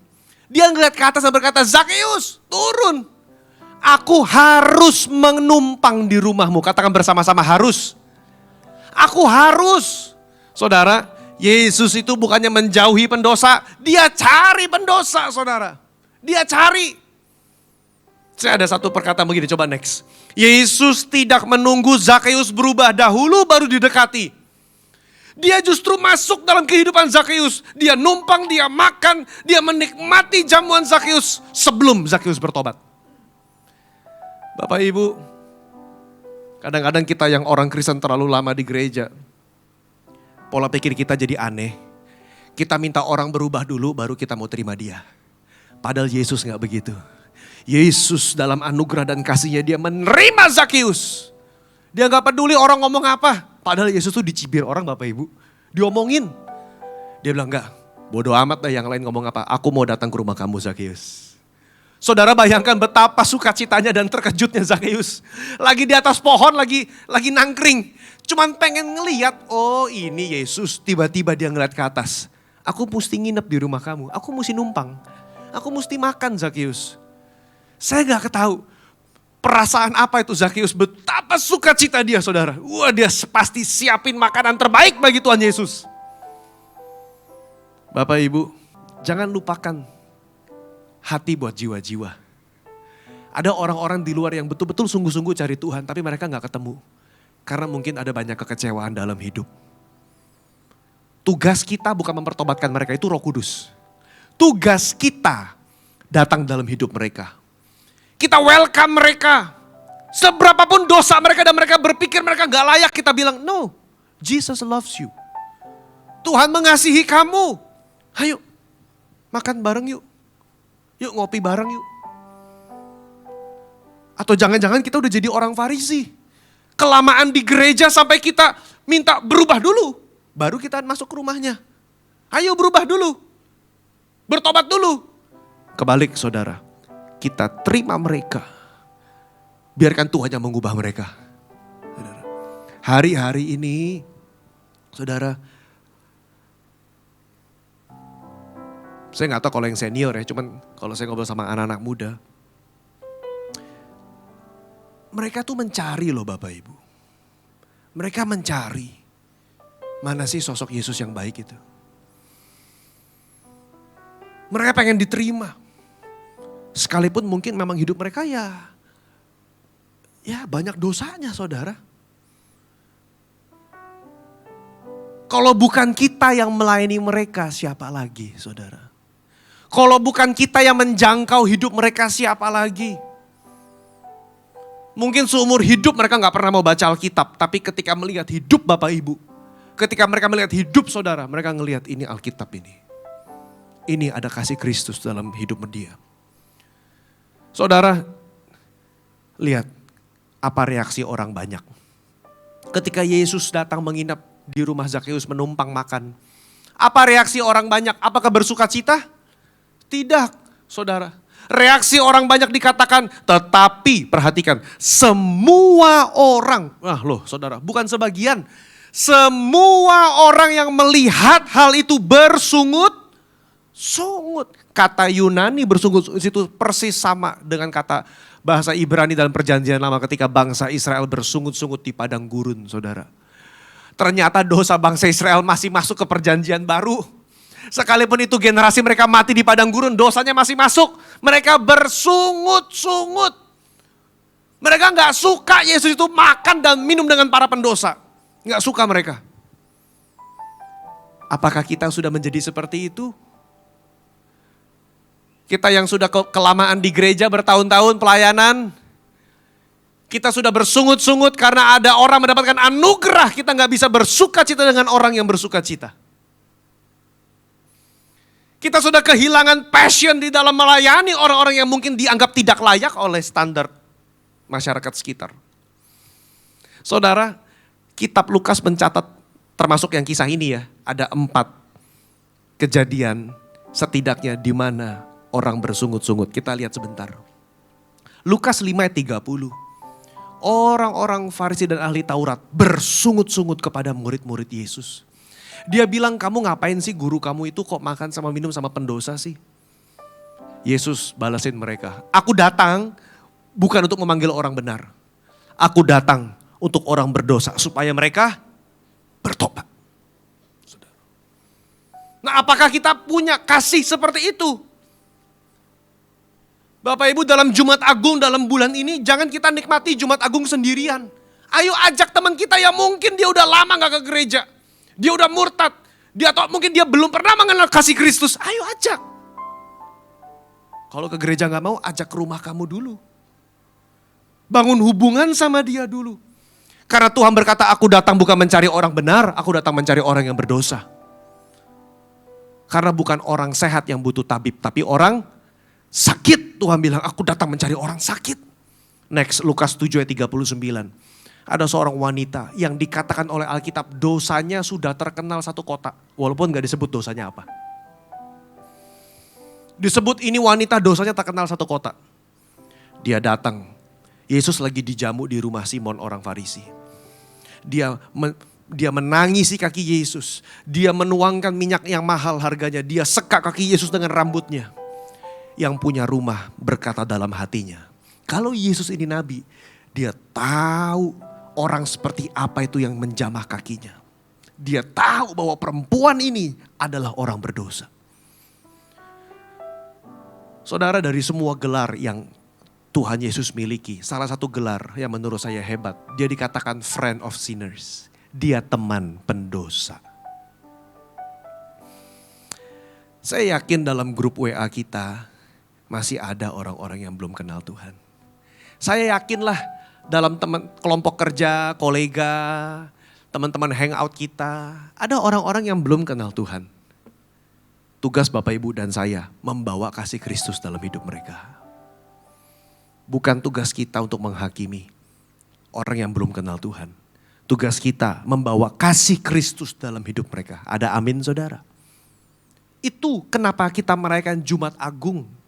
dia ngeliat ke atas dan berkata, Zakeus turun. Aku harus menumpang di rumahmu. Katakan bersama-sama harus. Aku harus. Saudara, Yesus itu bukannya menjauhi pendosa, dia cari pendosa saudara. Dia cari. Saya ada satu perkataan begini, coba next. Yesus tidak menunggu Zakeus berubah dahulu baru didekati. Dia justru masuk dalam kehidupan Zakeus. Dia numpang, dia makan, dia menikmati jamuan Zakeus sebelum Zakeus bertobat. Bapak Ibu, kadang-kadang kita yang orang Kristen terlalu lama di gereja, pola pikir kita jadi aneh. Kita minta orang berubah dulu baru kita mau terima dia. Padahal Yesus gak begitu. Yesus dalam anugerah dan kasihnya dia menerima Zakeus. Dia gak peduli orang ngomong apa. Padahal Yesus tuh dicibir orang Bapak Ibu. Diomongin. Dia bilang enggak, bodo amat lah yang lain ngomong apa. Aku mau datang ke rumah kamu Zakeus. Saudara bayangkan betapa sukacitanya dan terkejutnya Zakeus. Lagi di atas pohon, lagi nangkring. Cuman pengen ngeliat, oh ini Yesus. Tiba-tiba dia ngeliat ke atas. Aku mesti nginep di rumah kamu, aku mesti numpang. Aku mesti makan Zakeus. Saya gak ketahu perasaan apa itu Zakeus, betapa sukacita dia saudara. Wah dia pasti siapin makanan terbaik bagi Tuhan Yesus. Bapak Ibu, jangan lupakan hati buat jiwa-jiwa. Ada orang-orang di luar yang betul-betul sungguh-sungguh cari Tuhan, tapi mereka gak ketemu. Karena mungkin ada banyak kekecewaan dalam hidup. Tugas kita bukan mempertobatkan mereka, itu Roh Kudus. Tugas kita datang dalam hidup mereka. Kita welcome mereka. Seberapapun dosa mereka dan mereka berpikir mereka gak layak, kita bilang, no, Jesus loves you. Tuhan mengasihi kamu. Ayo, makan bareng yuk. Yuk ngopi bareng yuk. Atau jangan-jangan kita udah jadi orang Farisi. Kelamaan di gereja sampai kita minta berubah dulu. Baru kita masuk ke rumahnya. Ayo berubah dulu. Bertobat dulu. Kebalik saudara. Kita terima mereka. Biarkan Tuhan yang mengubah mereka. Saudara. Hari-hari ini, saudara, saya gak tahu kalau yang senior ya, cuman kalau saya ngobrol sama anak-anak muda. Mereka tuh mencari loh Bapak Ibu. Mereka mencari mana sih sosok Yesus yang baik itu. Mereka pengen diterima. Sekalipun mungkin memang hidup mereka ya banyak dosanya saudara. Kalau bukan kita yang melayani mereka, siapa lagi saudara? Kalau bukan kita yang menjangkau hidup mereka, siapa lagi? Mungkin seumur hidup mereka gak pernah mau baca Alkitab. Tapi ketika melihat hidup Bapak Ibu, ketika mereka melihat hidup saudara, mereka ngelihat ini Alkitab ini. Ini ada kasih Kristus dalam hidup dia. Saudara, lihat apa reaksi orang banyak. Ketika Yesus datang menginap di rumah Zakheus menumpang makan. Apa reaksi orang banyak? Apakah bersuka cita? Tidak, saudara. Reaksi orang banyak dikatakan, tetapi perhatikan, semua orang, saudara, bukan sebagian. Semua orang yang melihat hal itu bersungut-sungut. Kata Yunani bersungut-sungut itu persis sama dengan kata bahasa Ibrani dalam perjanjian lama ketika bangsa Israel bersungut-sungut di padang gurun, saudara. Ternyata dosa bangsa Israel masih masuk ke perjanjian baru. Sekalipun itu generasi mereka mati di padang gurun, dosanya masih masuk. Mereka bersungut-sungut. Mereka gak suka Yesus itu makan dan minum dengan para pendosa. Gak suka mereka. Apakah kita sudah menjadi seperti itu? Kita yang sudah kelamaan di gereja bertahun-tahun pelayanan. Kita sudah bersungut-sungut karena ada orang mendapatkan anugerah. Kita gak bisa bersuka cita dengan orang yang bersuka cita. Kita sudah kehilangan passion di dalam melayani orang-orang yang mungkin dianggap tidak layak oleh standar masyarakat sekitar. Saudara, kitab Lukas mencatat termasuk yang kisah ini ya. Ada 4 kejadian setidaknya di mana orang bersungut-sungut. Kita lihat sebentar. Lukas 5 ayat 30. Orang-orang Farisi dan ahli Taurat bersungut-sungut kepada murid-murid Yesus. Dia bilang, kamu ngapain sih guru kamu itu kok makan sama minum sama pendosa sih? Yesus balasin mereka, aku datang bukan untuk memanggil orang benar. Aku datang untuk orang berdosa supaya mereka bertobat. Nah, apakah kita punya kasih seperti itu? Bapak Ibu, dalam Jumat Agung dalam bulan ini jangan kita nikmati Jumat Agung sendirian. Ayo ajak teman kita yang mungkin dia udah lama gak ke gereja. Dia udah murtad. Dia atau mungkin dia belum pernah mengenal kasih Kristus. Ayo ajak. Kalau ke gereja gak mau, ajak ke rumah kamu dulu. Bangun hubungan sama dia dulu. Karena Tuhan berkata, aku datang bukan mencari orang benar, aku datang mencari orang yang berdosa. Karena bukan orang sehat yang butuh tabib, tapi orang sakit. Tuhan bilang, aku datang mencari orang sakit. Next, Lukas 7 ayat 39. Ada seorang wanita yang dikatakan oleh Alkitab dosanya sudah terkenal satu kota. Walaupun gak disebut dosanya apa. Disebut ini wanita dosanya terkenal satu kota. Dia datang. Yesus lagi dijamu di rumah Simon orang Farisi. Dia menangisi kaki Yesus. Dia menuangkan minyak yang mahal harganya. Dia sekak kaki Yesus dengan rambutnya. Yang punya rumah berkata dalam hatinya, kalau Yesus ini nabi, dia tahu orang seperti apa itu yang menjamah kakinya. Dia tahu bahwa perempuan ini adalah orang berdosa. Saudara, dari semua gelar yang Tuhan Yesus miliki, salah satu gelar yang menurut saya hebat, dia dikatakan friend of sinners. Dia teman pendosa. Saya yakin dalam grup WA kita masih ada orang-orang yang belum kenal Tuhan. Saya yakinlah dalam kelompok kerja, kolega, teman-teman hangout kita, ada orang-orang yang belum kenal Tuhan. Tugas Bapak Ibu dan saya membawa kasih Kristus dalam hidup mereka. Bukan tugas kita untuk menghakimi orang yang belum kenal Tuhan. Tugas kita membawa kasih Kristus dalam hidup mereka. Ada amin saudara? Itu kenapa kita merayakan Jumat Agung.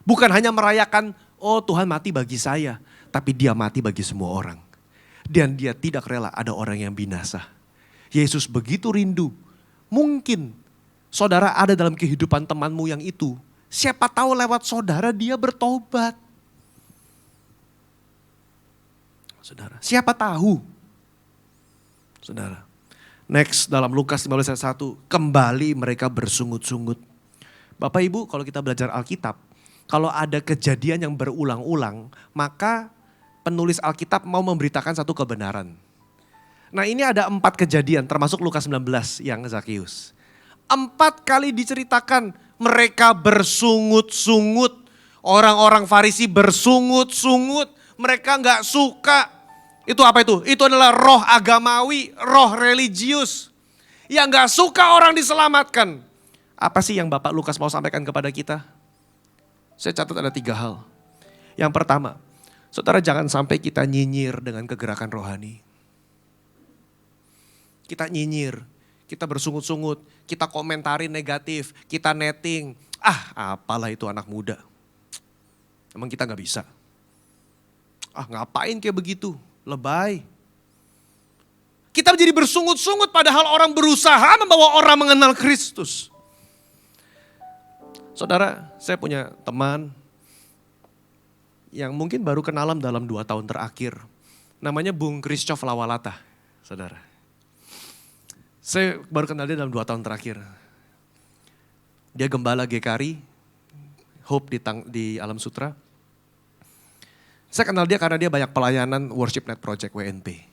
Bukan hanya merayakan, oh Tuhan mati bagi saya. Tapi dia mati bagi semua orang. Dan dia tidak rela ada orang yang binasa. Yesus begitu rindu. Mungkin saudara ada dalam kehidupan temanmu yang itu. Siapa tahu lewat saudara dia bertobat. Saudara, siapa tahu. Saudara. Next dalam Lukas 15 ayat 1. Kembali mereka bersungut-sungut. Bapak Ibu kalau kita belajar Alkitab. kalau ada kejadian yang berulang-ulang, maka penulis Alkitab mau memberitakan satu kebenaran. Nah ini ada 4 kejadian termasuk Lukas 19 yang Zakius. 4 kali diceritakan mereka bersungut-sungut. Orang-orang Farisi bersungut-sungut. Mereka gak suka. Itu apa itu? Itu adalah roh agamawi, roh religius. Yang gak suka orang diselamatkan. Apa sih yang Bapak Lukas mau sampaikan kepada kita? Saya catat ada 3 hal. Yang pertama, saudara jangan sampai kita nyinyir dengan kegerakan rohani. Kita nyinyir, kita bersungut-sungut, kita komentarin negatif, kita netting. Apalah itu anak muda. Emang kita gak bisa? Ngapain kayak begitu? Lebay. Kita menjadi bersungut-sungut padahal orang berusaha membawa orang mengenal Kristus. Saudara, saya punya teman yang mungkin baru kenalan dalam 2 tahun terakhir. Namanya Bung Christoph Lawalata, saudara. Saya baru kenal dia dalam 2 tahun terakhir. Dia gembala GKRI, Hope di Alam Sutra. Saya kenal dia karena dia banyak pelayanan Worship Net Project, WNP.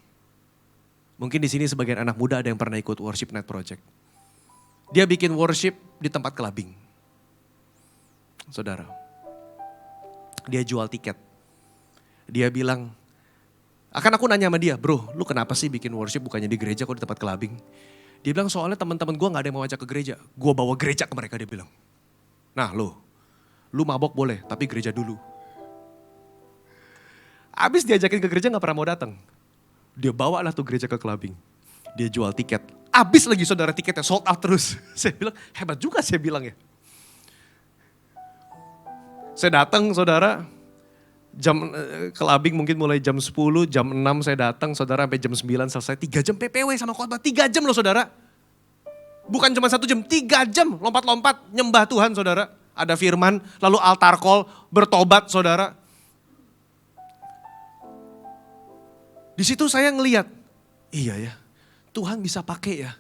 Mungkin di sini sebagian anak muda ada yang pernah ikut Worship Net Project. Dia bikin worship di tempat kelabing. Saudara, dia jual tiket. Dia bilang, aku nanya sama dia, bro lu kenapa sih bikin worship bukannya di gereja kok di tempat kelabing? Dia bilang soalnya teman-teman gue gak ada yang mau ajak ke gereja. Gue bawa gereja ke mereka, dia bilang. Nah lu mabok boleh tapi gereja dulu. Abis diajakin ke gereja gak pernah mau datang. Dia bawa lah tuh gereja ke kelabing. Dia jual tiket. Abis lagi saudara tiketnya sold out terus. Saya bilang hebat juga saya bilang ya. Saya datang saudara, kelabing mungkin mulai jam 10, jam 6 saya datang saudara sampai jam 9 selesai. 3 jam PPW sama khotbah, 3 jam loh saudara. Bukan cuma 1 jam, 3 jam lompat-lompat nyembah Tuhan saudara. Ada firman, lalu altar call, bertobat saudara. Di situ saya ngelihat, iya ya Tuhan bisa pakai ya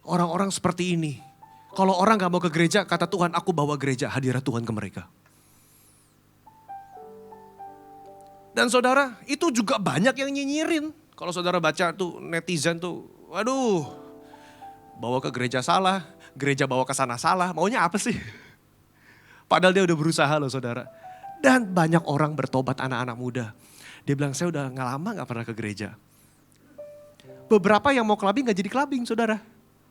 orang-orang seperti ini. Kalau orang gak mau ke gereja, kata Tuhan aku bawa gereja, hadirat Tuhan ke mereka. Dan saudara, itu juga banyak yang nyinyirin. Kalau saudara baca tuh netizen tuh, waduh, bawa ke gereja salah, gereja bawa ke sana salah, maunya apa sih? Padahal dia udah berusaha loh saudara. Dan banyak orang bertobat anak-anak muda. Dia bilang, saya udah lama gak pernah ke gereja. Beberapa yang mau kelabing gak jadi kelabing saudara.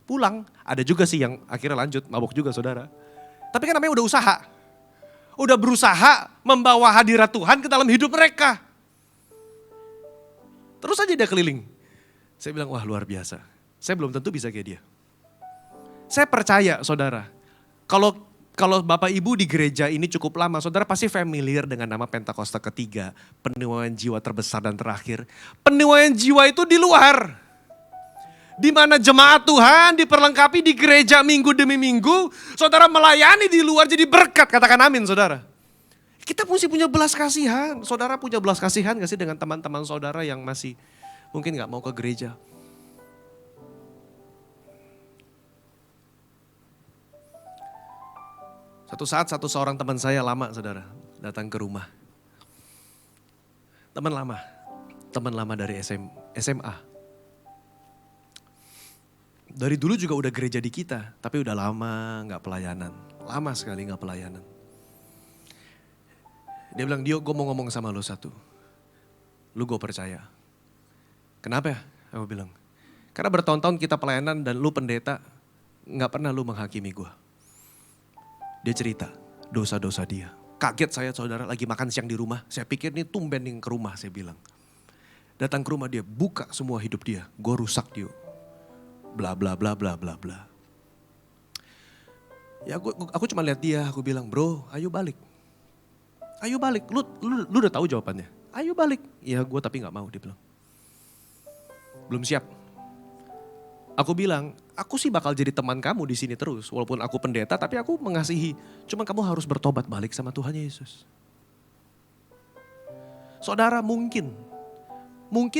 Pulang, ada juga sih yang akhirnya lanjut, mabok juga saudara. Tapi kan namanya udah usaha. Udah berusaha membawa hadirat Tuhan ke dalam hidup mereka. Terus aja dia keliling. Saya bilang, wah luar biasa. Saya belum tentu bisa kayak dia. Saya percaya saudara, kalau Bapak Ibu di gereja ini cukup lama, saudara pasti familiar dengan nama Pentakosta ketiga, penuaian jiwa terbesar dan terakhir. Penuaian jiwa itu di luar. Di mana jemaat Tuhan diperlengkapi di gereja minggu demi minggu, saudara melayani di luar jadi berkat, katakan amin saudara. Kita mesti punya belas kasihan, saudara punya belas kasihan gak sih dengan teman-teman saudara yang masih mungkin gak mau ke gereja. Satu saat seorang teman saya lama saudara datang ke rumah. Teman lama dari SMA. Dari dulu juga udah gereja di kita, tapi udah lama gak pelayanan. Lama sekali gak pelayanan. Dia bilang, Dio gue mau ngomong sama lo satu. Lu gue percaya. Kenapa ya? Aku bilang, karena bertahun-tahun kita pelayanan dan lu pendeta, gak pernah lu menghakimi gue. Dia cerita dosa-dosa dia. Kaget saya saudara lagi makan siang di rumah. Saya pikir ini tumben nih ke rumah saya bilang. Datang ke rumah dia, buka semua hidup dia. Gue rusak Dio. Bla bla bla bla bla bla. Ya aku cuma lihat dia, aku bilang bro ayo balik. Ayo balik, lu udah tahu jawabannya. Ayo balik. Ya gue tapi gak mau dia bilang. Belum siap. Aku bilang, aku sih bakal jadi teman kamu di sini terus. Walaupun aku pendeta, tapi aku mengasihi. Cuma kamu harus bertobat balik sama Tuhan Yesus. Saudara mungkin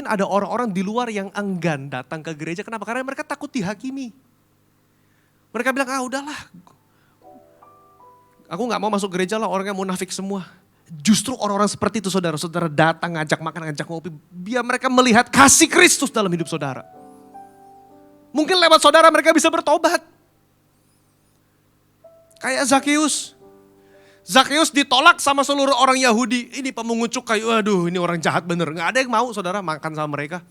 ada orang-orang di luar yang enggan datang ke gereja. Kenapa? Karena mereka takut dihakimi. Mereka bilang, udahlah. Aku gak mau masuk gereja lah orangnya munafik semua. Justru orang-orang seperti itu saudara-saudara datang ngajak makan, ngajak ngopi. Biar mereka melihat kasih Kristus dalam hidup saudara. Mungkin lewat saudara mereka bisa bertobat. Kayak Zakeus. Zakeus ditolak sama seluruh orang Yahudi. Ini pemungut cukai, waduh ini orang jahat bener. Gak ada yang mau saudara makan sama mereka.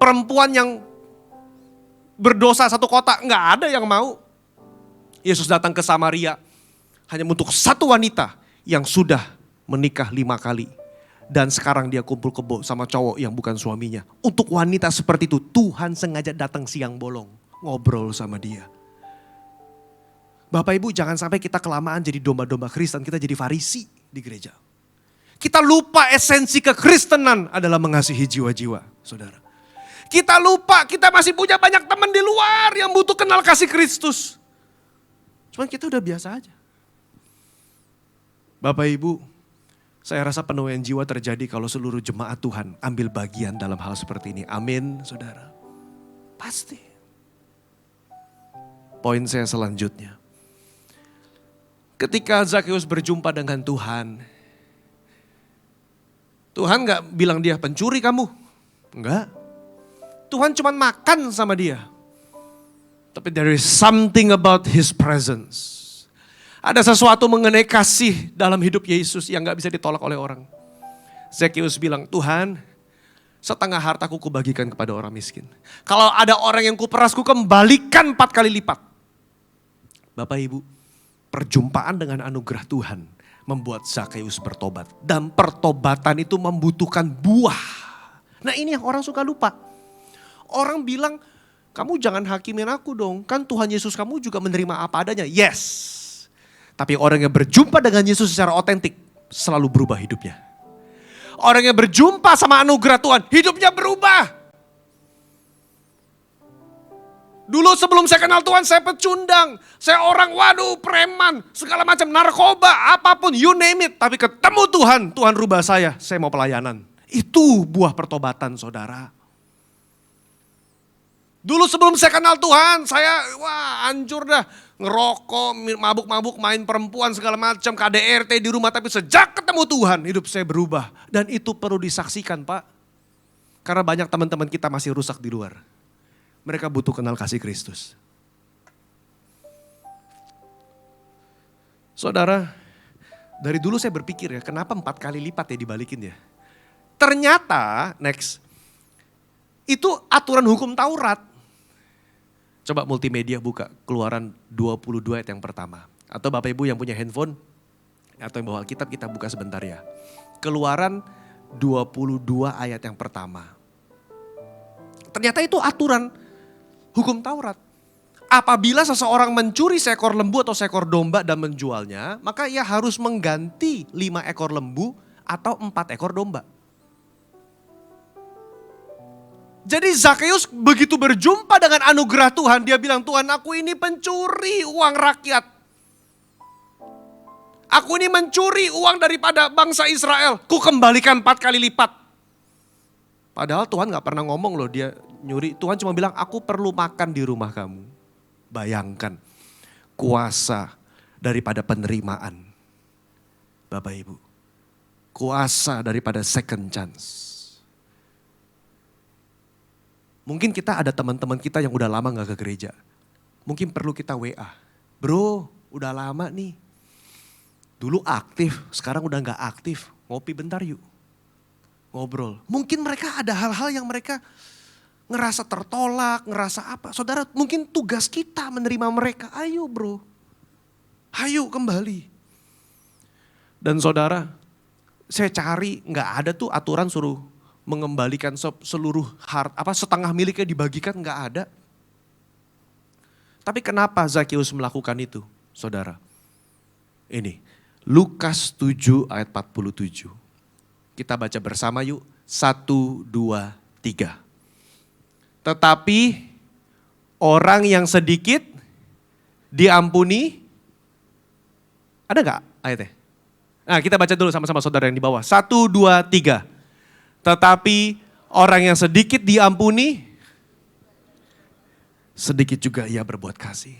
Perempuan yang berdosa satu kota, gak ada yang mau. Yesus datang ke Samaria hanya untuk satu wanita yang sudah menikah 5 kali. Dan sekarang dia kumpul kebo sama cowok yang bukan suaminya. Untuk wanita seperti itu Tuhan sengaja datang siang bolong. Ngobrol sama dia. Bapak Ibu jangan sampai kita kelamaan jadi domba-domba Kristen. Kita jadi Farisi di gereja. Kita lupa esensi kekristenan adalah mengasihi jiwa-jiwa saudara. Kita lupa kita masih punya banyak teman di luar yang butuh kenal kasih Kristus. Cuman kita udah biasa aja. Bapak Ibu, saya rasa penuaian jiwa terjadi kalau seluruh jemaat Tuhan ambil bagian dalam hal seperti ini. Amin, saudara. Pasti. Poin saya selanjutnya. Ketika Zakeus berjumpa dengan Tuhan, Tuhan gak bilang dia pencuri kamu. Enggak. Tuhan cuma makan sama dia. Tapi there is something about his presence. Ada sesuatu mengenai kasih dalam hidup Yesus yang gak bisa ditolak oleh orang. Zakeus bilang, Tuhan setengah hartaku kubagikan kepada orang miskin. Kalau ada orang yang kuperas, kembalikan 4 kali lipat. Bapak Ibu, perjumpaan dengan anugerah Tuhan membuat Zakeus bertobat. Dan pertobatan itu membutuhkan buah. Nah ini yang orang suka lupa. Orang bilang, kamu jangan hakimin aku dong. Kan Tuhan Yesus kamu juga menerima apa adanya. Yes. Tapi orang yang berjumpa dengan Yesus secara otentik selalu berubah hidupnya. Orang yang berjumpa sama anugerah Tuhan, hidupnya berubah. Dulu sebelum saya kenal Tuhan, saya pecundang. Saya orang preman, segala macam, narkoba, apapun, you name it. Tapi ketemu Tuhan, Tuhan rubah saya mau pelayanan. Itu buah pertobatan saudara. Dulu sebelum saya kenal Tuhan, saya hancur dah. Ngerokok, mabuk-mabuk, main perempuan segala macam, KDRT di rumah. Tapi sejak ketemu Tuhan, hidup saya berubah. Dan itu perlu disaksikan Pak. Karena banyak teman-teman kita masih rusak di luar. Mereka butuh kenal kasih Kristus. Saudara, dari dulu saya berpikir ya, kenapa 4 kali lipat ya dibalikin ya. Ternyata, next, itu aturan hukum Taurat. Coba multimedia buka Keluaran 22 ayat yang pertama. Atau Bapak Ibu yang punya handphone atau yang bawa Alkitab kita buka sebentar ya. Keluaran 22 ayat yang pertama. Ternyata itu aturan hukum Taurat. Apabila seseorang mencuri seekor lembu atau seekor domba dan menjualnya, maka ia harus mengganti 5 ekor lembu atau 4 ekor domba. Jadi Zakeus begitu berjumpa dengan anugerah Tuhan, dia bilang, Tuhan aku ini pencuri uang rakyat. Aku ini mencuri uang daripada bangsa Israel, ku kembalikan 4 kali lipat. Padahal Tuhan gak pernah ngomong loh dia nyuri, Tuhan cuma bilang aku perlu makan di rumah kamu. Bayangkan kuasa daripada penerimaan. Bapak Ibu, kuasa daripada second chance. Mungkin kita ada teman-teman kita yang udah lama gak ke gereja. Mungkin perlu kita WA. Bro, udah lama nih. Dulu aktif, sekarang udah gak aktif. Ngopi bentar yuk. Ngobrol. Mungkin mereka ada hal-hal yang mereka ngerasa tertolak, ngerasa apa. Saudara, mungkin tugas kita menerima mereka. Ayo bro, ayo kembali. Dan saudara, saya cari gak ada tuh aturan suruh mengembalikan seluruh setengah miliknya dibagikan, nggak ada. Tapi kenapa Zakeus melakukan itu, saudara? Ini, Lukas 7 ayat 47. Kita baca bersama yuk, 1, 2, 3. Tetapi orang yang sedikit diampuni, ada nggak ayatnya? Nah kita baca dulu sama-sama saudara yang di bawah. 1, 2, 3. Tetapi orang yang sedikit diampuni, sedikit juga ia berbuat kasih.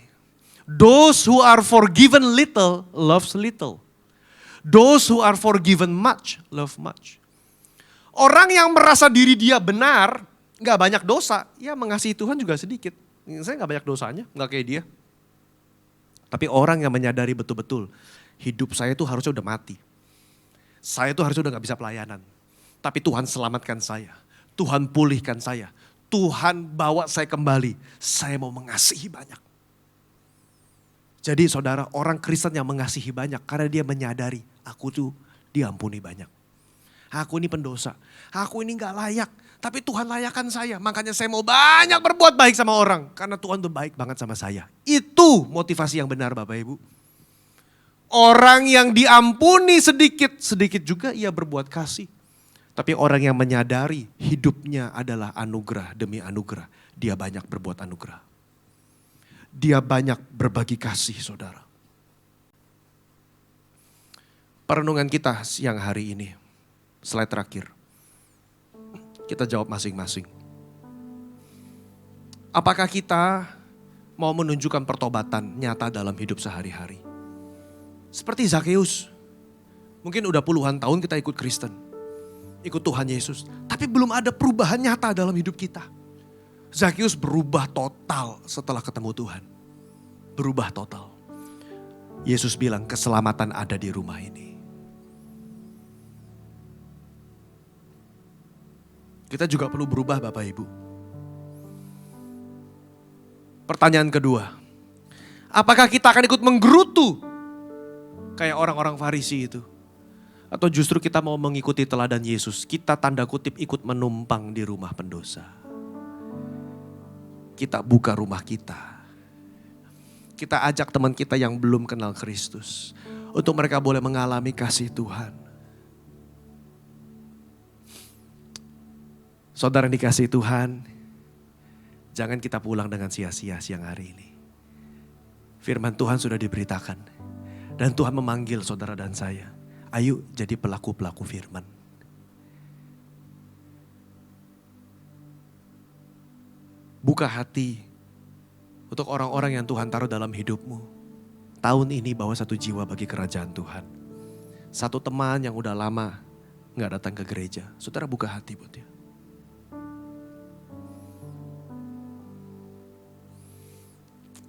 Those who are forgiven little, loves little. Those who are forgiven much, love much. Orang yang merasa diri dia benar, gak banyak dosa, ya mengasihi Tuhan juga sedikit. Saya gak banyak dosanya, gak kayak dia. Tapi orang yang menyadari betul-betul, hidup saya itu harusnya udah mati. Saya itu harusnya udah gak bisa pelayanan. Tapi Tuhan selamatkan saya. Tuhan pulihkan saya. Tuhan bawa saya kembali. Saya mau mengasihi banyak. Jadi saudara, orang Kristen yang mengasihi banyak karena dia menyadari aku tuh diampuni banyak. Aku ini pendosa, aku ini gak layak, tapi Tuhan layakkan saya. Makanya saya mau banyak berbuat baik sama orang karena Tuhan tuh baik banget sama saya. Itu motivasi yang benar Bapak Ibu. Orang yang diampuni sedikit, sedikit juga ia berbuat kasih. Tapi orang yang menyadari hidupnya adalah anugerah demi anugerah, dia banyak berbuat anugerah. Dia banyak berbagi kasih, saudara. Perenungan kita siang hari ini, slide terakhir. Kita jawab masing-masing. Apakah kita mau menunjukkan pertobatan nyata dalam hidup sehari-hari? Seperti Zakeus. Mungkin udah puluhan tahun kita ikut Kristen. Ikut Tuhan Yesus. Tapi belum ada perubahan nyata dalam hidup kita. Zakeus berubah total setelah ketemu Tuhan. Berubah total. Yesus bilang keselamatan ada di rumah ini. Kita juga perlu berubah Bapak Ibu. Pertanyaan kedua. Apakah kita akan ikut menggerutu kayak orang-orang Farisi itu? Atau justru kita mau mengikuti teladan Yesus? Kita tanda kutip ikut menumpang di rumah pendosa. Kita buka rumah kita. Kita ajak teman kita yang belum kenal Kristus. Untuk mereka boleh mengalami kasih Tuhan. Saudara yang dikasihi Tuhan. Jangan kita pulang dengan sia-sia siang hari ini. Firman Tuhan sudah diberitakan. Dan Tuhan memanggil saudara dan saya. Ayo jadi pelaku-pelaku firman. Buka hati untuk orang-orang yang Tuhan taruh dalam hidupmu. Tahun ini bawa satu jiwa bagi kerajaan Tuhan. Satu teman yang udah lama gak datang ke gereja. Saudara buka hati buat dia.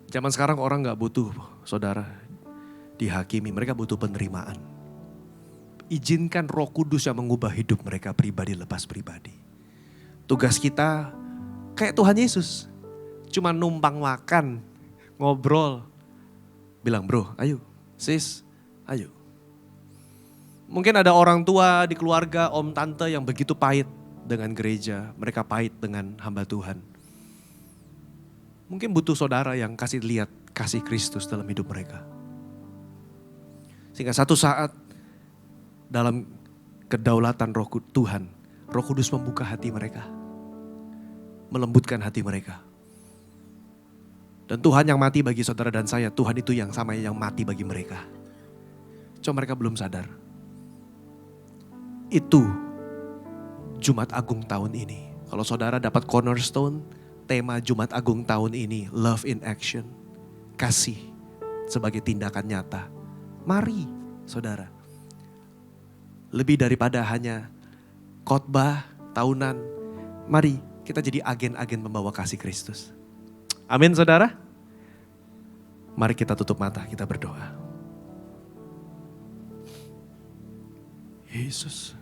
Zaman sekarang orang gak butuh saudara dihakimi. Mereka butuh penerimaan. Izinkan Roh Kudus yang mengubah hidup mereka pribadi lepas pribadi. Tugas kita kayak Tuhan Yesus. Cuma numpang makan, ngobrol. Bilang bro, ayo, sis, ayo. Mungkin ada orang tua di keluarga, om tante yang begitu pahit dengan gereja. Mereka pahit dengan hamba Tuhan. Mungkin butuh saudara yang kasih lihat kasih Kristus dalam hidup mereka. Sehingga satu saat dalam kedaulatan Roh Tuhan, Roh Kudus membuka hati mereka. Melembutkan hati mereka. Dan Tuhan yang mati bagi saudara dan saya, Tuhan itu yang sama yang mati bagi mereka. Cuma mereka belum sadar. Itu Jumat Agung tahun ini. Kalau saudara dapat cornerstone, tema Jumat Agung tahun ini, love in action. Kasih sebagai tindakan nyata. Mari saudara. Lebih daripada hanya khotbah tahunan. Mari kita jadi agen-agen membawa kasih Kristus. Amin saudara. Mari kita tutup mata, kita berdoa. Yesus.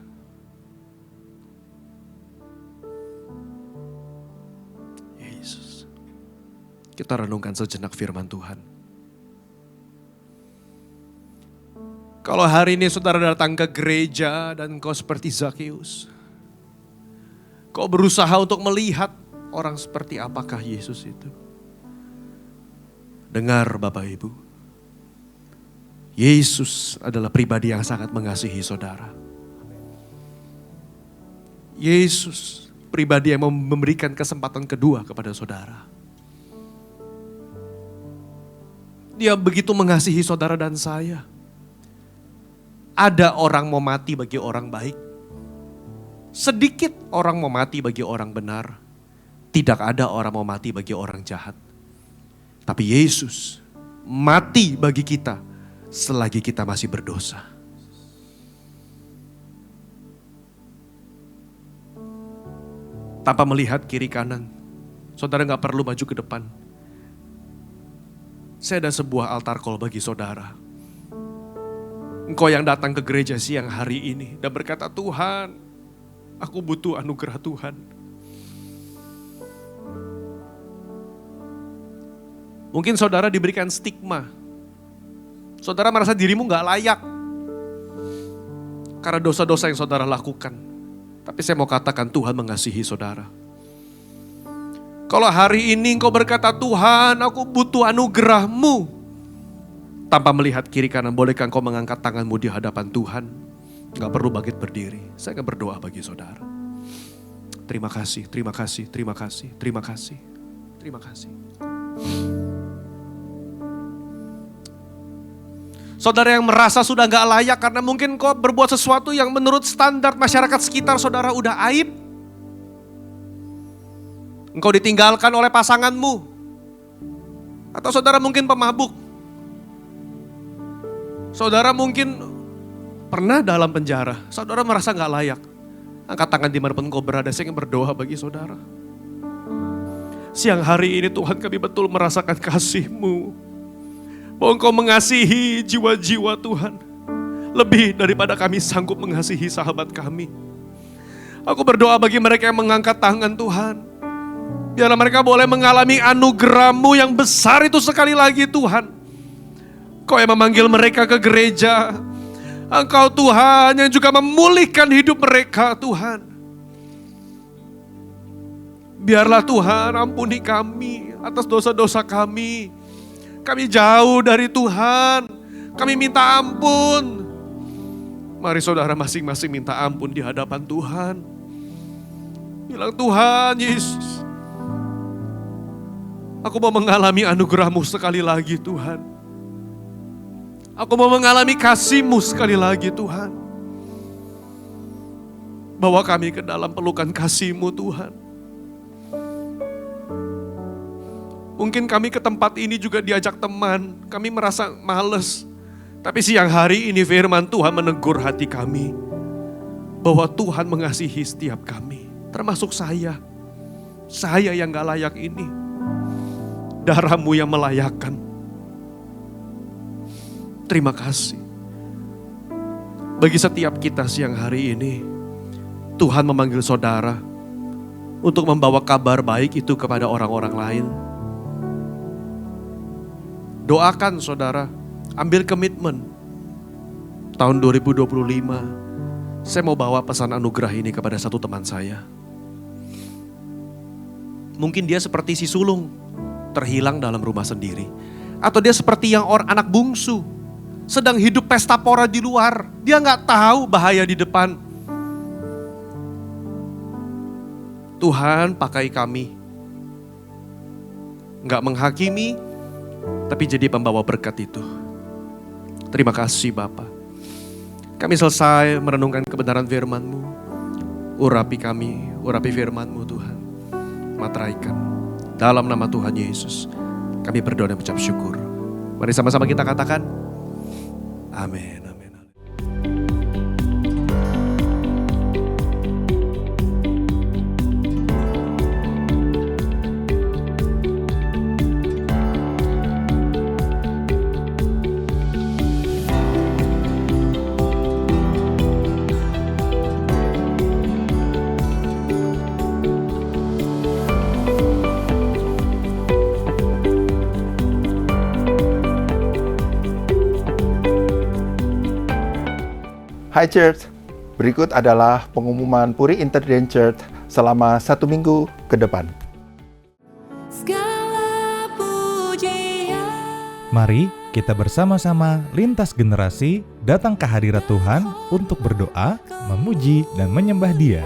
Yesus. Kita renungkan sejenak firman Tuhan. Kalau hari ini saudara datang ke gereja dan kau seperti Zakeus. Kau berusaha untuk melihat orang seperti apakah Yesus itu. Dengar Bapak Ibu. Yesus adalah pribadi yang sangat mengasihi saudara. Yesus pribadi yang memberikan kesempatan kedua kepada saudara. Dia begitu mengasihi saudara dan saya. Ada orang mau mati bagi orang baik. Sedikit orang mau mati bagi orang benar. Tidak ada orang mau mati bagi orang jahat. Tapi Yesus mati bagi kita selagi kita masih berdosa. Tanpa melihat kiri kanan, saudara gak perlu maju ke depan. Saya ada sebuah altar call bagi saudara. Engkau yang datang ke gereja siang hari ini dan berkata, Tuhan, aku butuh anugerah Tuhan. Mungkin saudara diberikan stigma. Saudara merasa dirimu gak layak karena dosa-dosa yang saudara lakukan. Tapi saya mau katakan Tuhan mengasihi saudara. Kalau hari ini engkau berkata, Tuhan, aku butuh anugerah-Mu. Tanpa melihat kiri kanan, bolehkah engkau mengangkat tanganmu di hadapan Tuhan? Gak perlu bangkit berdiri. Saya akan berdoa bagi saudara. Terima kasih, terima kasih, terima kasih, terima kasih, terima kasih. Saudara yang merasa sudah gak layak karena mungkin kau berbuat sesuatu yang menurut standar masyarakat sekitar saudara udah aib. Engkau ditinggalkan oleh pasanganmu. Atau saudara mungkin pemabuk. Saudara mungkin pernah dalam penjara. Saudara merasa gak layak. Angkat tangan dimanapun kau berada. Saya ingin berdoa bagi saudara. Siang hari ini Tuhan, kami betul merasakan kasih-Mu. Bahwa Engkau mengasihi jiwa-jiwa Tuhan. Lebih daripada kami sanggup mengasihi sahabat kami. Aku berdoa bagi mereka yang mengangkat tangan Tuhan. Biarlah mereka boleh mengalami anugerah-Mu yang besar itu sekali lagi Tuhan. Kau yang memanggil mereka ke gereja. Engkau Tuhan yang juga memulihkan hidup mereka Tuhan. Biarlah Tuhan ampuni kami atas dosa-dosa kami. Kami jauh dari Tuhan. Kami minta ampun. Mari saudara masing-masing minta ampun di hadapan Tuhan. Bilang, Tuhan Yesus, aku mau mengalami anugerah-Mu sekali lagi Tuhan. Aku mau mengalami kasih-Mu sekali lagi Tuhan. Bawa kami ke dalam pelukan kasih-Mu Tuhan. Mungkin kami ke tempat ini juga diajak teman. Kami merasa males. Tapi siang hari ini firman Tuhan menegur hati kami. Bahwa Tuhan mengasihi setiap kami. Termasuk saya. Saya yang gak layak ini. Darah-Mu yang melayakkan. Terima kasih. Bagi setiap kita siang hari ini, Tuhan memanggil saudara untuk membawa kabar baik itu kepada orang-orang lain. Doakan saudara, ambil komitmen. Tahun 2025, saya mau bawa pesan anugerah ini kepada satu teman saya. Mungkin dia seperti si sulung, terhilang dalam rumah sendiri. Atau dia seperti yang anak bungsu, sedang hidup pesta pora di luar. Dia gak tahu bahaya di depan. Tuhan pakai kami. Gak menghakimi, tapi jadi pembawa berkat itu. Terima kasih Bapa. Kami selesai merenungkan kebenaran firman-Mu. Urapi kami, urapi firman-Mu Tuhan. Materaikan. Dalam nama Tuhan Yesus, kami berdoa dan mengucap syukur. Mari sama-sama kita katakan, amin, amin, amin. Hai Church, berikut adalah pengumuman Puri Integrated Church selama 1 minggu ke depan. Mari kita bersama-sama lintas generasi datang ke hadirat Tuhan untuk berdoa, memuji, dan menyembah Dia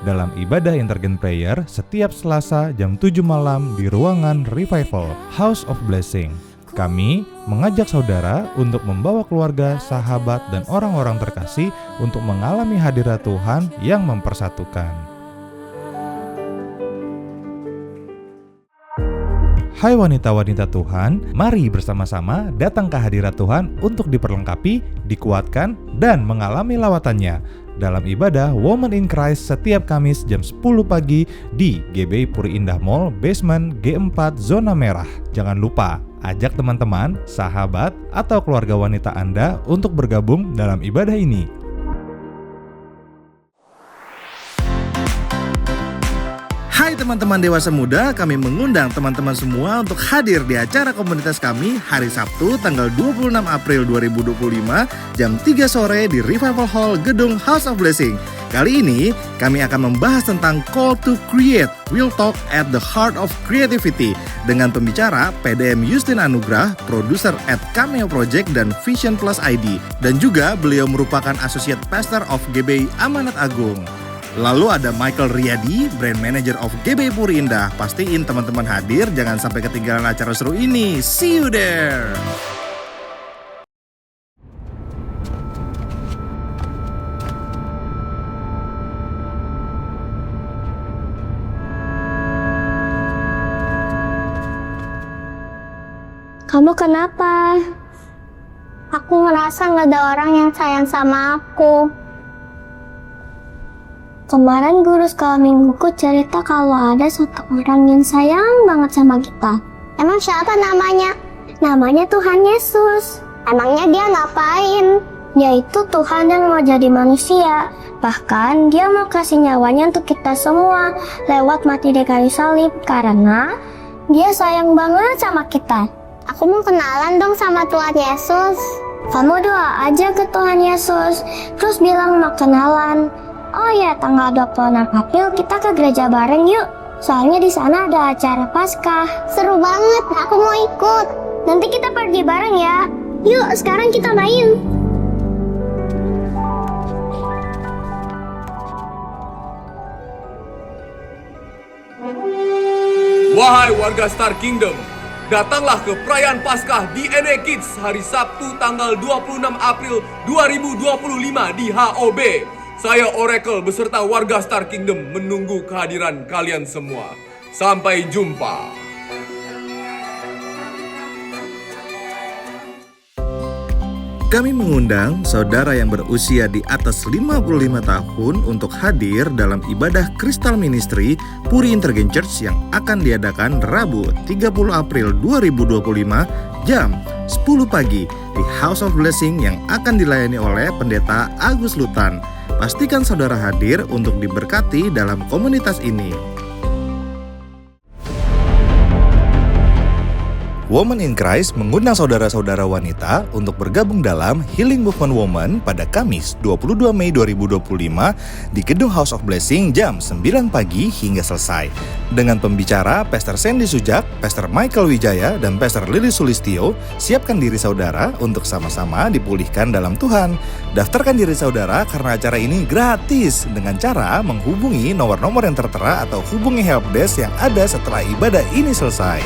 dalam ibadah Intergen Prayer setiap Selasa jam 7 malam di ruangan Revival House of Blessing. Kami mengajak saudara untuk membawa keluarga, sahabat, dan orang-orang terkasih untuk mengalami hadirat Tuhan yang mempersatukan. Hai wanita-wanita Tuhan, mari bersama-sama datang ke hadirat Tuhan untuk diperlengkapi, dikuatkan, dan mengalami lawatannya dalam ibadah Women in Christ setiap Kamis jam 10 pagi di GBI Puri Indah Mall, basement G4 Zona Merah. Jangan lupa, ajak teman-teman, sahabat, atau keluarga wanita Anda untuk bergabung dalam ibadah ini. Hai teman-teman dewasa muda, kami mengundang teman-teman semua untuk hadir di acara komunitas kami hari Sabtu tanggal 26 April 2025 jam 3 sore di Revival Hall Gedung House of Blessing. Kali ini kami akan membahas tentang Call to Create, Real Talk at the Heart of Creativity dengan pembicara PDM Justin Anugrah, produser at Cameo Project dan Vision Plus ID, dan juga beliau merupakan Associate Pastor of GBI Amanat Agung. Lalu ada Michael Riyadi, Brand Manager of GBI Puri Indah. Pastiin teman-teman hadir, jangan sampai ketinggalan acara seru ini. See you there! Kamu kenapa? Aku ngerasa gak ada orang yang sayang sama aku. Kemarin guru sekolah mingguku cerita kalau ada satu orang yang sayang banget sama kita. Emang siapa namanya? Namanya Tuhan Yesus. Emangnya dia ngapain? Yaitu Tuhan yang mau jadi manusia. Bahkan dia mau kasih nyawanya untuk kita semua lewat mati di kayu salib karena dia sayang banget sama kita. Aku mau kenalan dong sama Tuhan Yesus. Kamu doa aja ke Tuhan Yesus, terus bilang mau kenalan. Oh ya, tanggal 26 April kita ke gereja bareng yuk. Soalnya di sana ada acara Paskah. Seru banget, aku mau ikut. Nanti kita pergi bareng ya. Yuk, sekarang kita main. Wahai warga Star Kingdom, datanglah ke perayaan Paskah di NA Kids hari Sabtu tanggal 26 April 2025 di HOB. Saya Oracle beserta warga Star Kingdom menunggu kehadiran kalian semua. Sampai jumpa. Kami mengundang saudara yang berusia di atas 55 tahun untuk hadir dalam ibadah Crystal Ministry Puri Intergen Church yang akan diadakan Rabu 30 April 2025 jam 10 pagi di House of Blessing yang akan dilayani oleh Pendeta Agus Lutan. Pastikan saudara hadir untuk diberkati dalam komunitas ini. Women in Christ mengundang saudara-saudara wanita untuk bergabung dalam Healing Movement Women pada Kamis 22 Mei 2025 di Gedung House of Blessing jam 9 pagi hingga selesai. Dengan pembicara Pastor Sandy Sujak, Pastor Michael Wijaya, dan Pastor Lili Sulistio, siapkan diri saudara untuk sama-sama dipulihkan dalam Tuhan. Daftarkan diri saudara karena acara ini gratis dengan cara menghubungi nomor-nomor yang tertera atau hubungi helpdesk yang ada setelah ibadah ini selesai.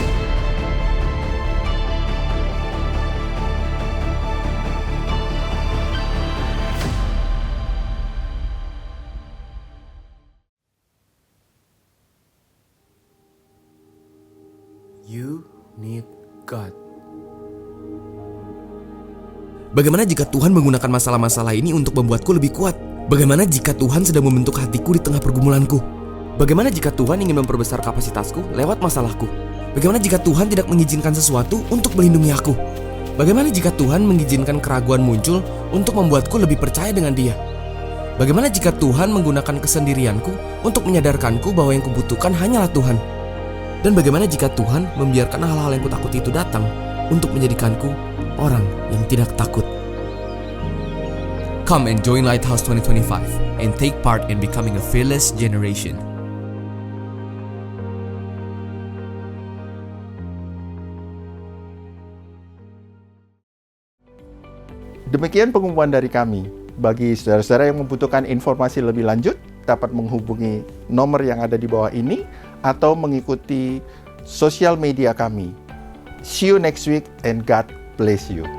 You need God. Bagaimana jika Tuhan menggunakan masalah-masalah ini untuk membuatku lebih kuat? Bagaimana jika Tuhan sedang membentuk hatiku di tengah pergumulanku? Bagaimana jika Tuhan ingin memperbesar kapasitasku lewat masalahku? Bagaimana jika Tuhan tidak mengizinkan sesuatu untuk melindungi aku? Bagaimana jika Tuhan mengizinkan keraguan muncul untuk membuatku lebih percaya dengan Dia? Bagaimana jika Tuhan menggunakan kesendirianku untuk menyadarkanku bahwa yang kubutuhkan hanyalah Tuhan? Dan bagaimana jika Tuhan membiarkan hal-hal yang kutakuti itu datang untuk menjadikanku orang yang tidak takut? Come and join Lighthouse 2025 and take part in becoming a fearless generation. Demikian pengumuman dari kami. Bagi saudara-saudara yang membutuhkan informasi lebih lanjut, dapat menghubungi nomor yang ada di bawah ini atau mengikuti sosial media kami. See you next week and God bless you.